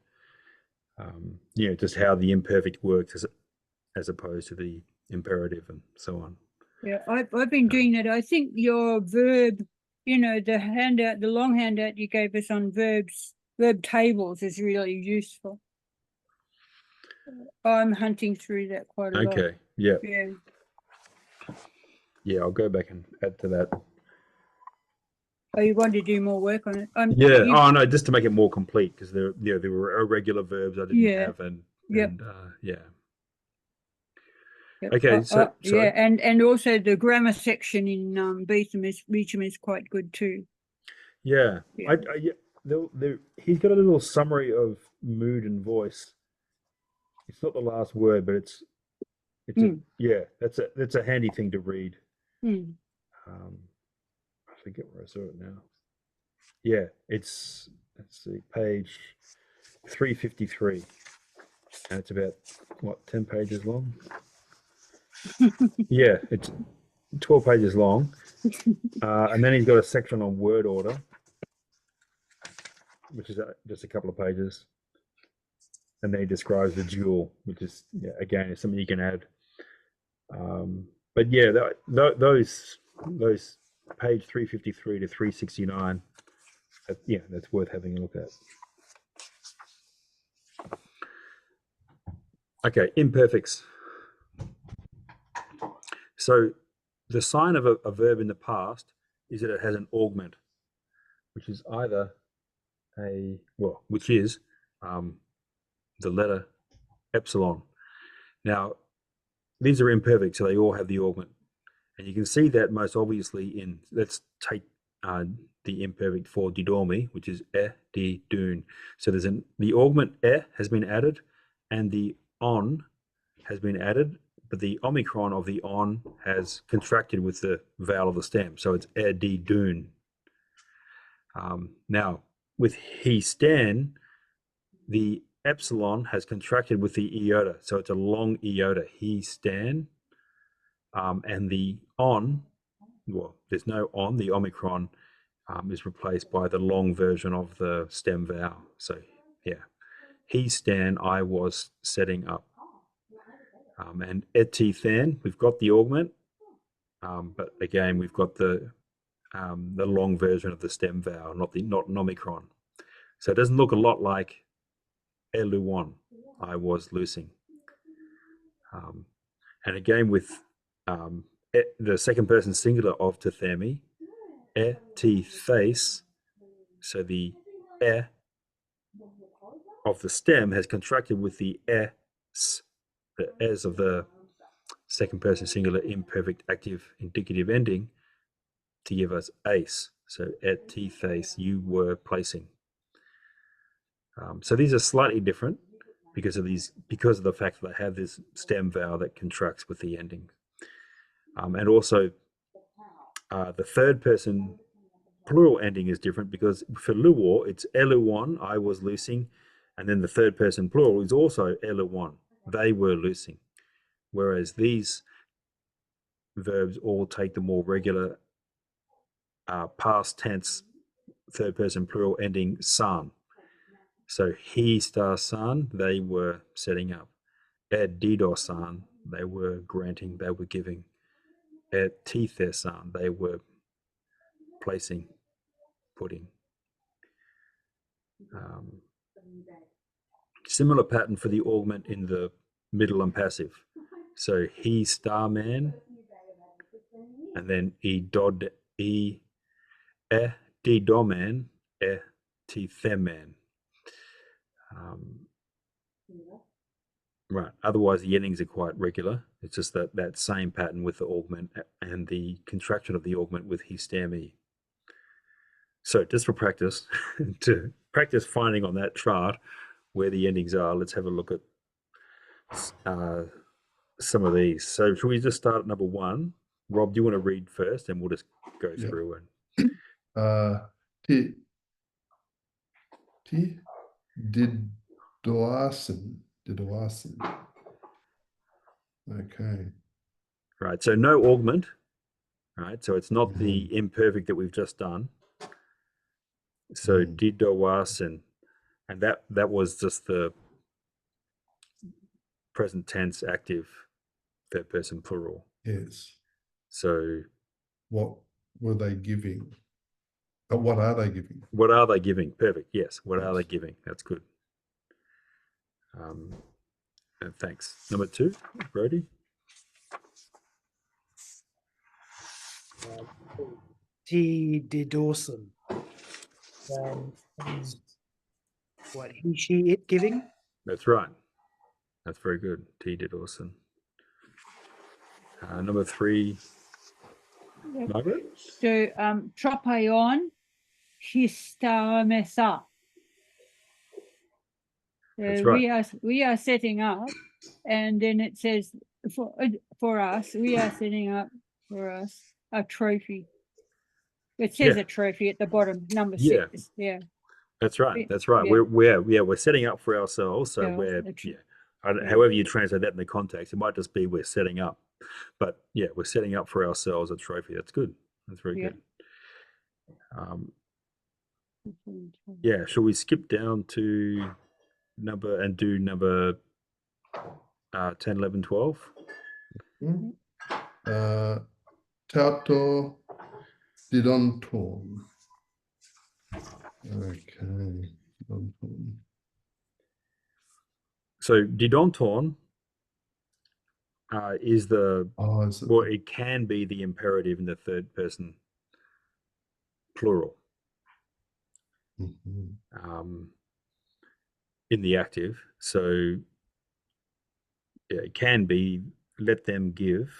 Just how the imperfect works as opposed to the imperative and so on. Yeah, I've been doing that. I think your verb, the long handout you gave us on verbs, verb tables is really useful. I'm hunting through that quite a lot. Okay. Yeah. Yeah. Yeah, I'll go back and add to that. Oh, you want to do more work on it? Yeah. Oh no, just to make it more complete, because there were irregular verbs I didn't have, and Yep. yeah. Yep. Okay. So yeah, and also the grammar section in Beecham is quite good too. yeah, Yeah. he's got a little summary of mood and voice. It's not the last word, but it's that's a handy thing to read. I forget where I saw it now. Yeah, let's see, page 353, and it's about 10 pages long. Yeah, it's 12 pages long, and then he's got a section on word order, which is just a couple of pages, and then he describes the dual, which is again something you can add. But yeah, those page 353 to 369, that's worth having a look at. Okay, imperfects. So the sign of a verb in the past is that it has an augment, which is either which is the letter epsilon. Now, these are imperfect, so they all have the augment. And you can see that most obviously let's take the imperfect for didormi, which is di dun. So the augment has been added, and the on has been added, but the omicron of the on has contracted with the vowel of the stem. So it's di dun. Now, with he stan, the epsilon has contracted with the iota. So it's a long iota, he stan. And the on, there's no on, the omicron is replaced by the long version of the stem vowel. So yeah, he stan, I was setting up. And eti than, we've got the augment, but again, we've got the long version of the stem vowel, not an omicron. So it doesn't look a lot like eluon, I was loosing. And again, with the second person singular of tethemi, ti thes, so the of the stem has contracted with the s, the s of the second person singular imperfect active indicative ending, to give us ace. So ti thes, you were placing. So these are slightly different because of the fact that they have this stem vowel that contracts with the ending. And also the third person plural ending is different, because for luo, it's eluon, I was loosing, and then the third person plural is also eluon, they were loosing. Whereas these verbs all take the more regular past tense third person plural ending san. So he star san, they were setting up. didosan, they were granting, they were giving. Tithesan, they were placing, putting. Similar pattern for the augment in the middle and passive. So he star man, and then e didoman, titheman. Right. Otherwise, the endings are quite regular. It's just that same pattern with the augment and the contraction of the augment with histemi. So just for practice, to practice finding on that chart where the endings are, let's have a look at some of these. So should we just start at number 1? Rob, do you want to read first, and we'll just go through and T Didoasin. Okay. right. So no augment. Right. So it's not the imperfect that we've just done. So didoasin, and that was just the present tense active third person plural. Yes. So what were they giving? What are they giving? What are they giving? Perfect. Yes. What are Yes. they giving? That's good. Thanks. Number 2, Brody. T did awesome. What he, she, it giving? That's right. That's very good. T did awesome. Number 3, Margaret. So tropaion histamesa. That's So right. we are setting up, and then it says for us, we are setting up for us a trophy. It says Yeah. a trophy at the bottom, number Yeah. 6. Yeah. That's right. That's right. Yeah. We're setting up for ourselves. So Yeah, we're that's- however you translate that in the context, it might just be we're setting up. But yeah, we're setting up for ourselves a trophy. That's good. That's very Yeah. good. Yeah. Shall we skip down to number 10, 11, 12? Tauto Didonton. Okay. Didonton. So didonton is the Is it well, it can be the imperative in the third person plural. In the active. So yeah, it can be let them give,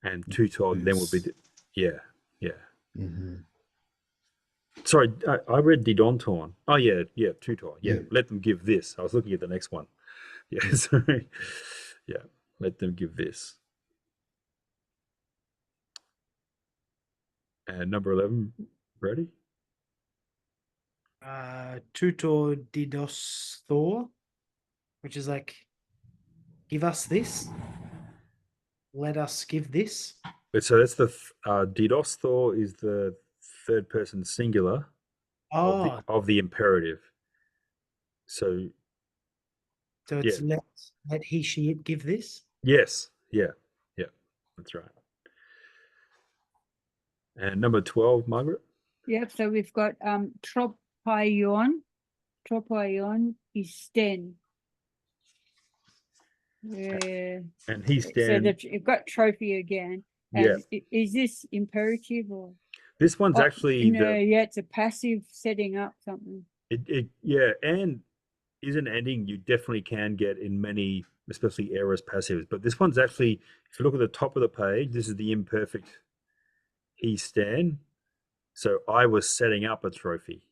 and tutod then would be yeah. Sorry, I read didonton. Oh yeah, tutod. Yeah, let them give this. I was looking at the next one. Yeah, sorry. Yeah, let them give this. And number 11, ready? Tutor didos Thor, which is like, give us this. Let us give this. So that's the didos Thor is the third person singular of the imperative. So it's let he, she, it give this. Yes. Yeah. That's right. And number 12, Margaret. Yep. So we've got tropaion. Tropaion is sten. And he's So stand. that you've got trophy again. And is this imperative or? This one's actually it's a passive setting up something. and is an ending you definitely can get in many, especially aorist passives. But this one's actually, if you look at the top of the page, this is the imperfect he stand. So I was setting up a trophy.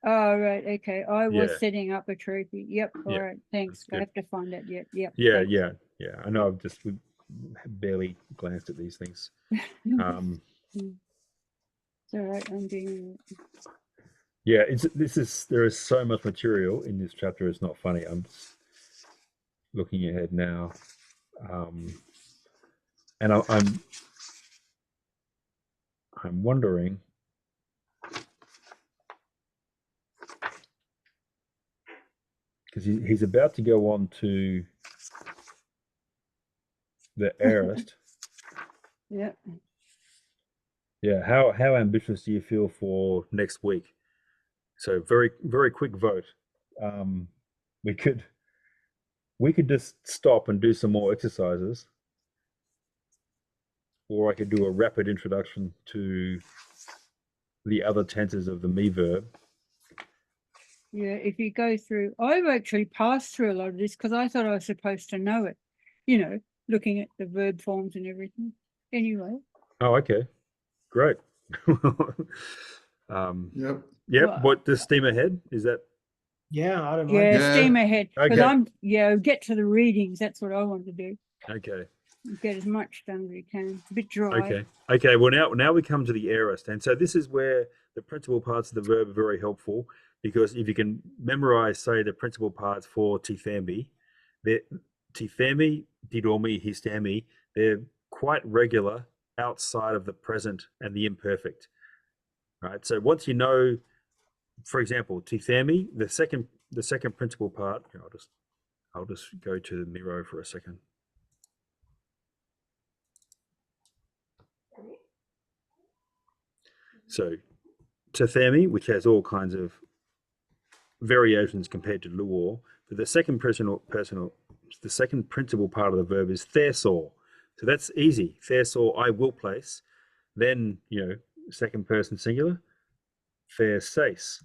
Oh, right. Okay. I was setting up a trophy. Yep. All right. Thanks. I have to find it. Yep. Yeah. I know I've just barely glanced at these things. It's all right. I'm doing it. Yeah, there is so much material in this chapter. It's not funny. I'm just looking ahead now, and I'm wondering. because he's about to go on to the aorist. Yeah. Yeah, how ambitious do you feel for next week? So very, very quick vote. We could just stop and do some more exercises, or I could do a rapid introduction to the other tenses of the me verb. Yeah, if you go through, I've actually passed through a lot of this because I thought I was supposed to know it, you know, looking at the verb forms and everything. Anyway, Oh, okay, great. Yep. Yep. Well, What the steam ahead is that? Yeah, I don't mind. yeah, Yeah. steam ahead. Because Okay. get to the readings. That's what I want to do. Okay. Get as much done as we can. It's a bit dry. Okay. Well, now we come to the aorist, and so this is where the principal parts of the verb are very helpful, because if you can memorize, say, the principal parts for tifemi, tifemi, didomi, histemi, they're quite regular outside of the present and the imperfect, right? So once you know, for example, tifemi, the second principal part. Here, I'll just go to Miro for a second. So tethemi, which has all kinds of variations compared to luor, but the second principal part of the verb is thesaur. So that's easy. Thesaur, I will place. Then, second person singular, thesace.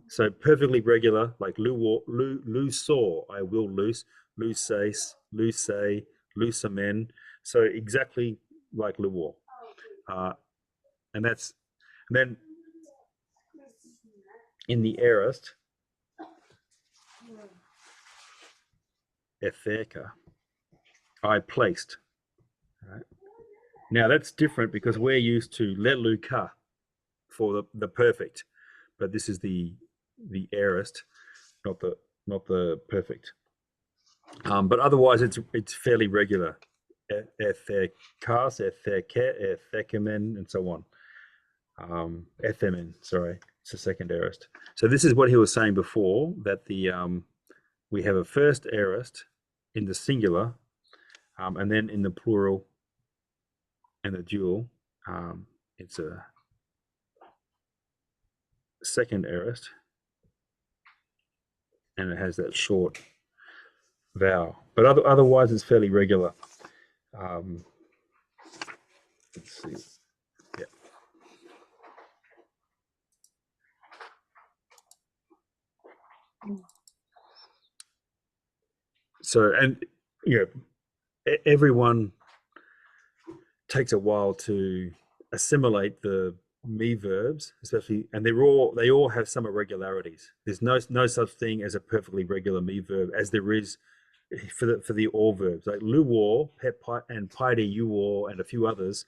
So perfectly regular, like loosor, I will loose, loosace, loose, loosamen. So exactly like luor. And then in the aorist, etheka, I placed. Right? Now that's different because we're used to leluka for the perfect, but this is the aorist, not the perfect. But otherwise, it's fairly regular. Ethekas, etheke, ethekemen, and so on. Ethemen, sorry, it's the second aorist. So this is what he was saying before, that we have a first aorist in the singular, and then in the plural and the dual, it's a second aorist, and it has that short vowel. But otherwise, it's fairly regular. Let's see. Yeah. So, and everyone takes a while to assimilate the me verbs, especially, and they all have some irregularities. There's no such thing as a perfectly regular me verb as there is for the all verbs, like luor, and paide uor, and a few others,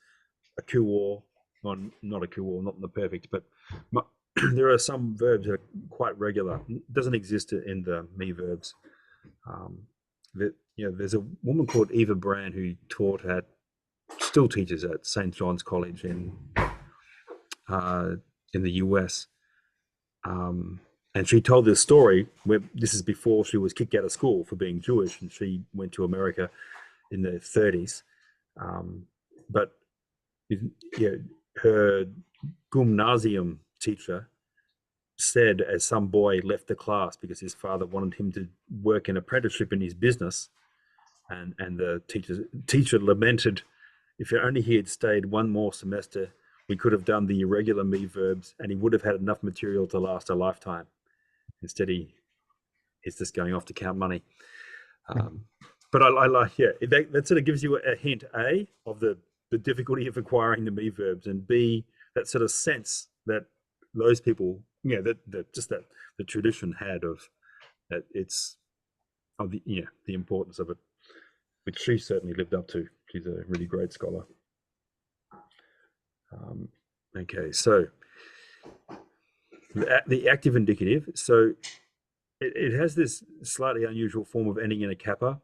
a kuor, not a kuor, not in the perfect, but there are some verbs that are quite regular. It doesn't exist in the me verbs. There's a woman called Eva Brand who still teaches at St. John's College in the US. And she told this story where this is before she was kicked out of school for being Jewish, and she went to America in the 30s. But her gymnasium teacher said, as some boy left the class because his father wanted him to work an apprenticeship in his business, and the teacher lamented, if only he had stayed one more semester, we could have done the irregular me verbs and he would have had enough material to last a lifetime. Instead, he's just going off to count money. But I like, that sort of gives you a hint, A, of the difficulty of acquiring the me verbs, and B, that sort of sense that those people, that the tradition had of that the importance of it, which she certainly lived up to. She's a really great scholar. Okay, so the active indicative. So it has this slightly unusual form of ending in a kappa,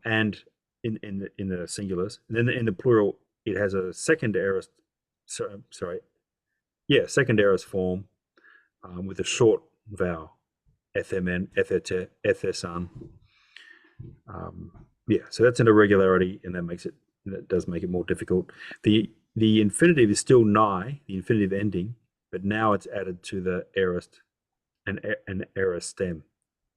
and in the singulars, and then in the plural, it has a second aorist. Second aorist form with a short vowel. FMN, FSN. Yeah, so that's an irregularity, and that does make it more difficult. The infinitive is still nigh, the infinitive ending, but now it's added to the aorist, an aorist stem.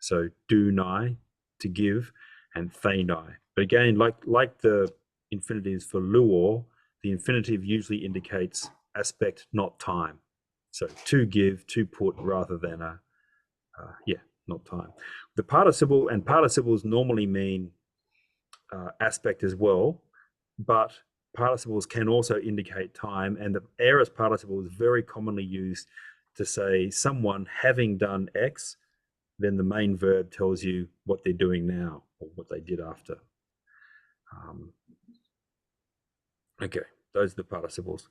So do nigh, to give, and they nigh. But again, like the infinitives for luor, the infinitive usually indicates aspect, not time. So to give, to put, rather than not time. The participle, and participles normally mean aspect as well, but participles can also indicate time, and the aorist participle is very commonly used to say someone having done X, then the main verb tells you what they're doing now or what they did after. Okay, those are the participles.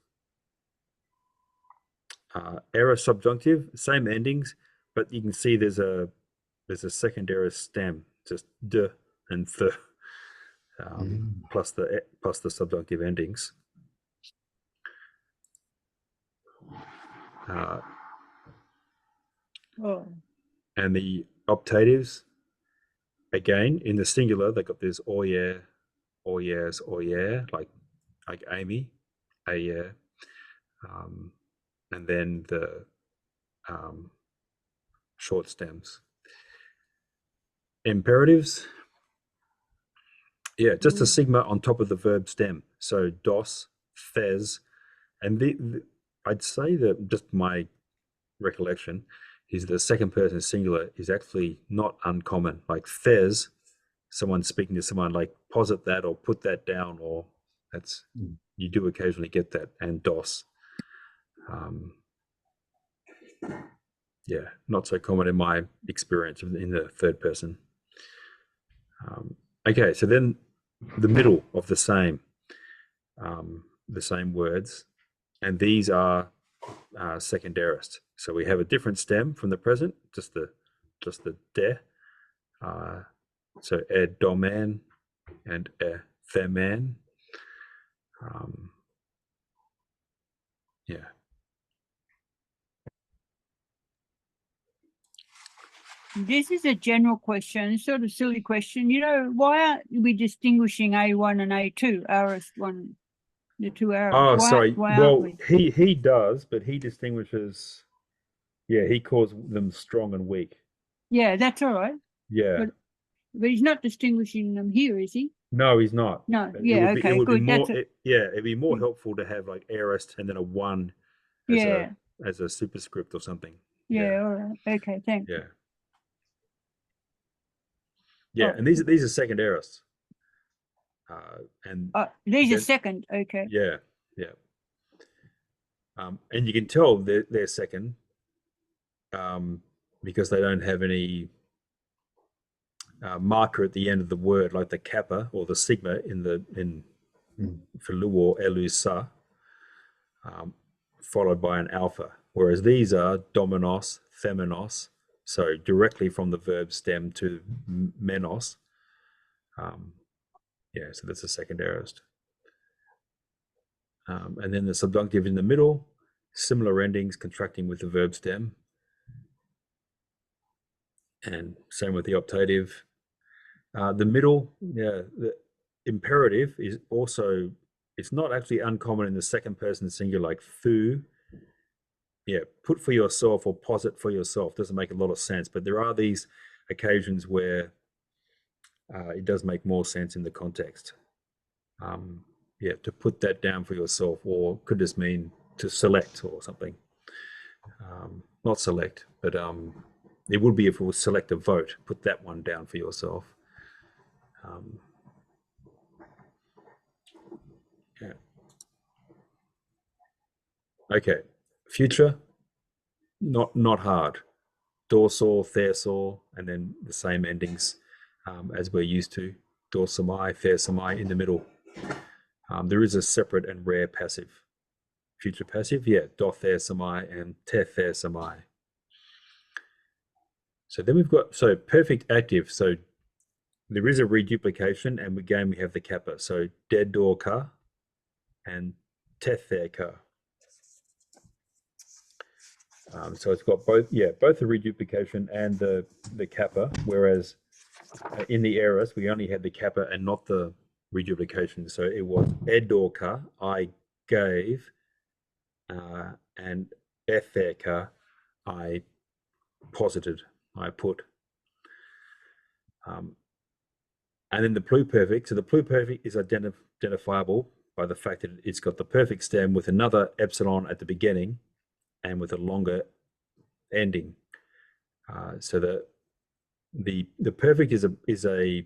Aorist subjunctive, same endings, but you can see there's a second aorist stem, just d and th, plus the subjunctive endings. And the optatives, again, in the singular, they got this oyer, oyers, oyer, like Amy, ayer, and then the short stems. Imperatives, yeah, just a sigma on top of the verb stem. So dos, thes, and I'd say that just my recollection is the second person singular is actually not uncommon. Like thes, someone speaking to someone, like posit that or put that down, or that's you do occasionally get that. And dos, yeah, not so common in my experience in the third person. Okay, so then the middle of the same words, and these are second aorist. So we have a different stem from the present, just the de. So domain and theman. Yeah. This is a general question, sort of silly question. You know, why aren't we distinguishing A1 and A2, RS1, the two arrows? Oh, sorry. Why well, aren't we? he does, but he distinguishes. Yeah, he calls them strong and weak. Yeah, that's all right. Yeah. But he's not distinguishing them here, is he? No, he's not. No. Yeah. Okay. It would Good. be more. It'd be more helpful to have like aorist and then a one. As a superscript or something. Yeah. All right. Okay. Thanks. Yeah. Yeah, and these are second aorists. And these are second. Okay. Yeah. And you can tell they're second because they don't have any marker at the end of the word, like the kappa or the sigma for lu or elu sa, followed by an alpha. Whereas these are dominos, theminos, so directly from the verb stem to menos. Yeah, so that's a second aorist. And then the subjunctive in the middle, similar endings contracting with the verb stem. And same with the optative. The middle, the imperative is also, it's not actually uncommon in the second person singular, like thu. Yeah, put for yourself or posit for yourself doesn't make a lot of sense, but there are these occasions where it does make more sense in the context. Yeah, to put that down for yourself, or could just mean to select or something. Not select, but it would be if it was select a vote. Put that one down for yourself. Yeah. Okay, future, not hard. Dorsal, thersal, and then the same endings as we're used to. Dorsamai, thersami in the middle. There is a separate and rare passive. Future passive, yeah, dothersamai and tethersamai. So then we've got, perfect active. So there is a reduplication, and again we have the kappa. So dedorka and tetherka. So it's got both the reduplication and the kappa, whereas in the aorist we only had the kappa and not the reduplication. So it was edorka, I gave, and etheka, I posited, I put. And then the pluperfect. So the pluperfect is identifiable by the fact that it's got the perfect stem with another epsilon at the beginning and with a longer ending. So the perfect is a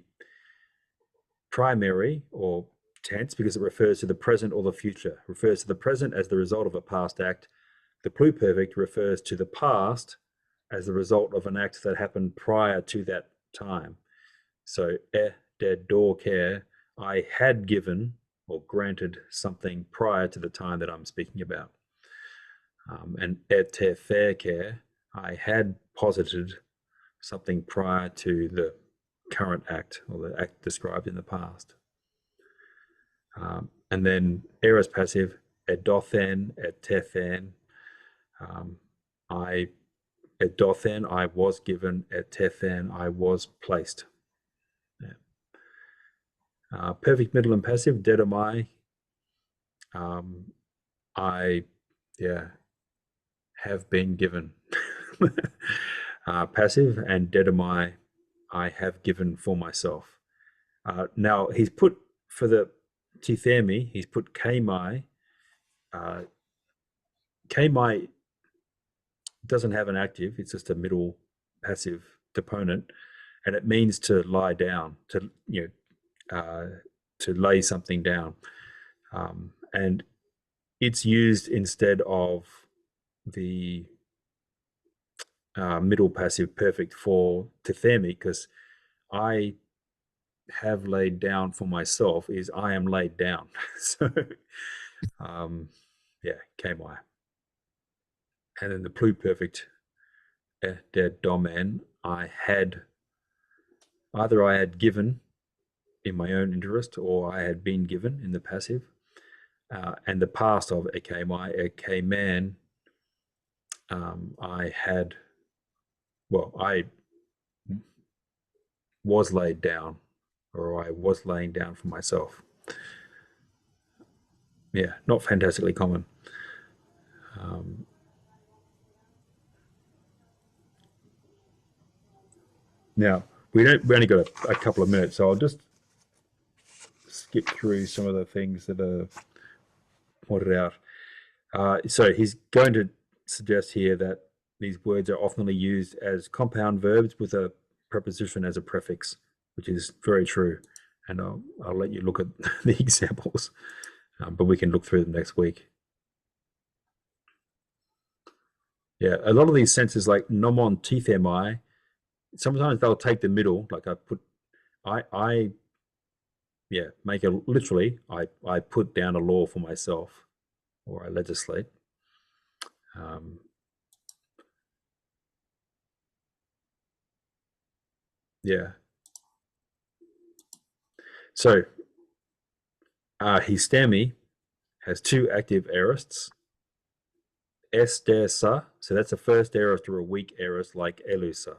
primary or tense because it refers to the present or the future. It refers to the present as the result of a past act. The pluperfect refers to the past as the result of an act that happened prior to that time. So dorke, I had given or granted something prior to the time that I'm speaking about. And etefeke, I had posited something prior to the current act or the act described in the past. And then aorist passive, edothen, etethen, edothen, I was given, etethen, I was placed. Perfect middle and passive, dedamai, I have been given. Passive and dedamai, I have given for myself. Now he's put for the tithemi, he's put kmai. Kmai doesn't have an active, it's just a middle passive deponent, and it means to lie down, to lay something down, and it's used instead of the middle passive perfect for tithemi, because I have laid down for myself is I am laid down. So kmai. And then the pluperfect der domen, I had given in my own interest or I had been given in the passive. And the past of ekmai, man, I was laid down, or I was laying down for myself. Yeah, not fantastically common. Now, we only got a couple of minutes, so I'll just skip through some of the things that are pointed out. So he's going to suggest here that these words are often used as compound verbs with a preposition as a prefix, which is very true. And I'll let you look at the examples, but we can look through them next week. Yeah, a lot of these senses like nomon tithemai, sometimes they'll take the middle, like make it literally, I put down a law for myself, or I legislate. So histemi has two active aorists. Estersa, so that's a first aorist or a weak aorist like elusa.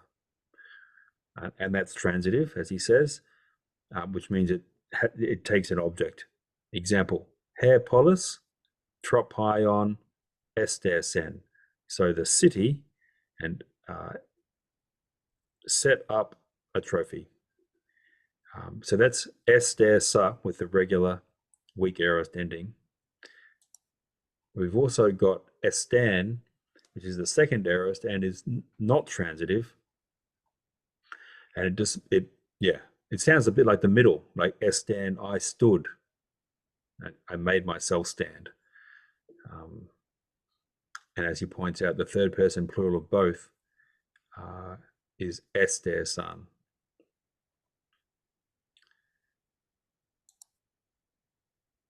And that's transitive, as he says, which means it takes an object. Example, her polis, tropion, estersen. So the city and set up a trophy. So that's estersa with the regular weak aorist ending. We've also got estan, which is the second aorist and is not transitive. And it sounds a bit like the middle, like estan, I stood. I made myself stand. And as he points out, the third person plural of both is Esther son.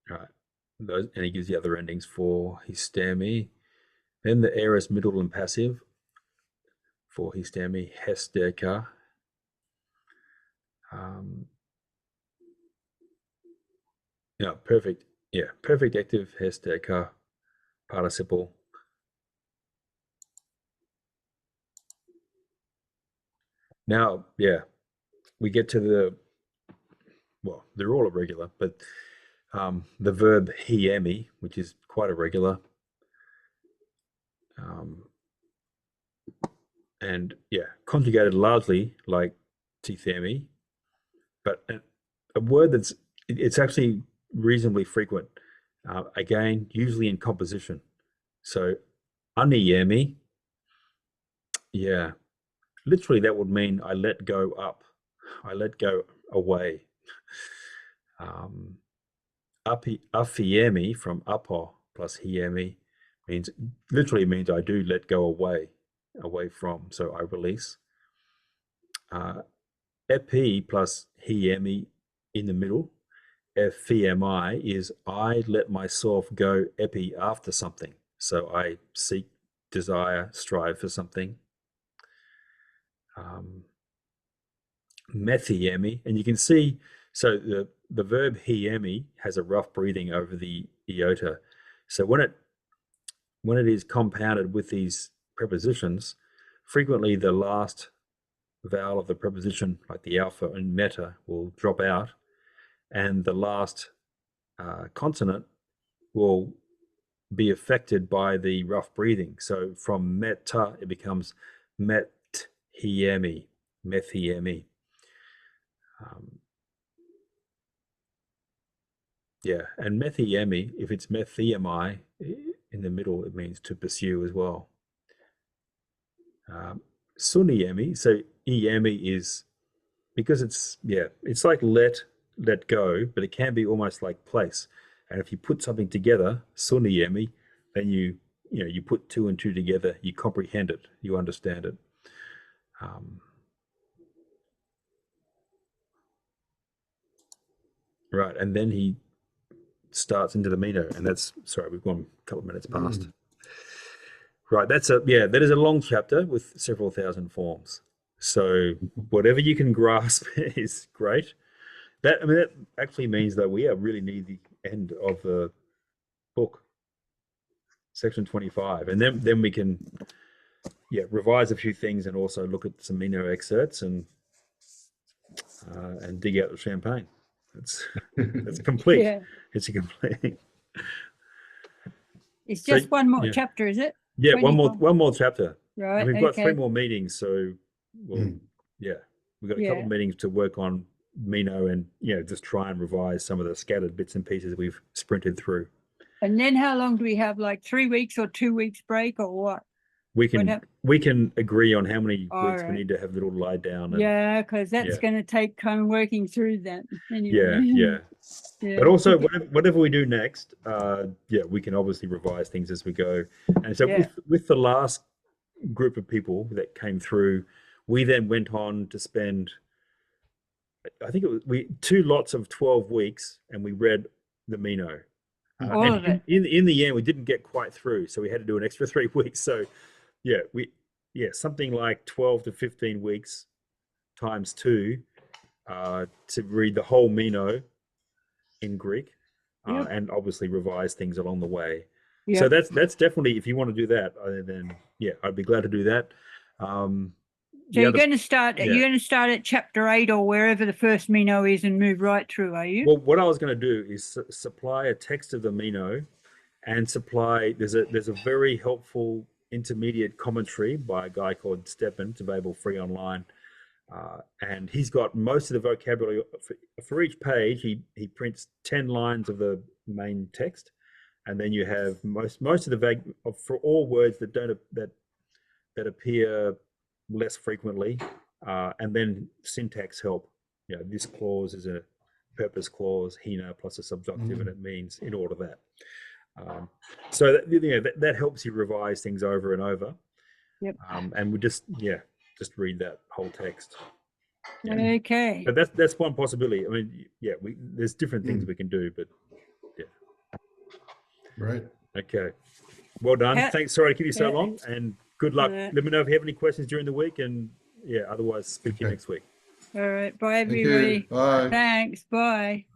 All right. And he gives the other endings for histemi. Then the aorist middle and passive for histemi, hesterka. Perfect. Yeah, perfect active hesterka participle. Now, yeah, we get to well, they're all irregular, but the verb hiemi, which is quite irregular. And yeah, conjugated largely like tithemi, but a word it's actually reasonably frequent. Again, usually in composition. So aniemi, yeah, literally that would mean I let go up, I let go away. Afiemi from apo plus hiemi literally means I do let go away from, so I release. Epi plus hiemi in the middle, FEMI is I let myself go epi after something. So I seek, desire, strive for something. Methiemi, and you can see, so the verb hiemi has a rough breathing over the iota. So when it is compounded with these prepositions, frequently the last vowel of the preposition, like the alpha and meta, will drop out, and the last consonant will be affected by the rough breathing. So from meta, it becomes methiemi. Yeah, and methiemi, if it's methiemi in the middle, it means to pursue as well. Suniemi, so iemi is, because it's like let go, but it can be almost like place. And if you put something together, suniemi, then you put two and two together, you comprehend it, you understand it. Right, and then he starts into the Meno, and that's, sorry, we've gone a couple of minutes past. Right, that is a long chapter with several thousand forms. So whatever you can grasp is great. That actually means that we are really near the end of the book, section 25, and then we can revise a few things and also look at some Meno excerpts and dig out the champagne. It's complete. Yeah. It's a complete. It's just one more yeah. chapter, is it? Yeah, 25? one more chapter. Right. And we've got 3 okay. more meetings, so we've got a couple of meetings to work on Meno and just try and revise some of the scattered bits and pieces we've sprinted through. And then how long do we have? Like 3 weeks or 2 weeks break or what? We can agree on how many weeks right. we need to have little lie down. And, yeah, because that's going to take time working through that. Anyway. Yeah. Yeah. But also, whatever we do next, we can obviously revise things as we go. And so with the last group of people that came through, we then went on to spend, I think it was 2 lots of 12 weeks, and we read the Meno. All of it. In the end, we didn't get quite through, so we had to do an extra 3 weeks. So, something like 12 to 15 weeks times 2 to read the whole Meno in Greek, and obviously revise things along the way. Yep. So that's definitely, if you want to do that, then I'd be glad to do that. So you're going to start. You're going to start at chapter 8 or wherever the first Meno is, and move right through. Are you? Well, what I was going to do is supply a text of the Meno, and supply. There's a very helpful intermediate commentary by a guy called Stepan. It's available free online, and he's got most of the vocabulary for each page. He prints 10 lines of the main text, and then you have most of the for all words that don't that appear less frequently, and then syntax help. This clause is a purpose clause, hina plus a subjunctive, and it means in order that. So that helps you revise things over and over. Yep. And we just read that whole text. Okay. But that's one possibility. I mean, there's different things we can do, but Right. Okay. Well done. Thanks. Sorry to keep you so long, and good luck. Let me know if you have any questions during the week, and otherwise speak to you next week. All right. Bye, everybody. Bye. Thanks. Bye.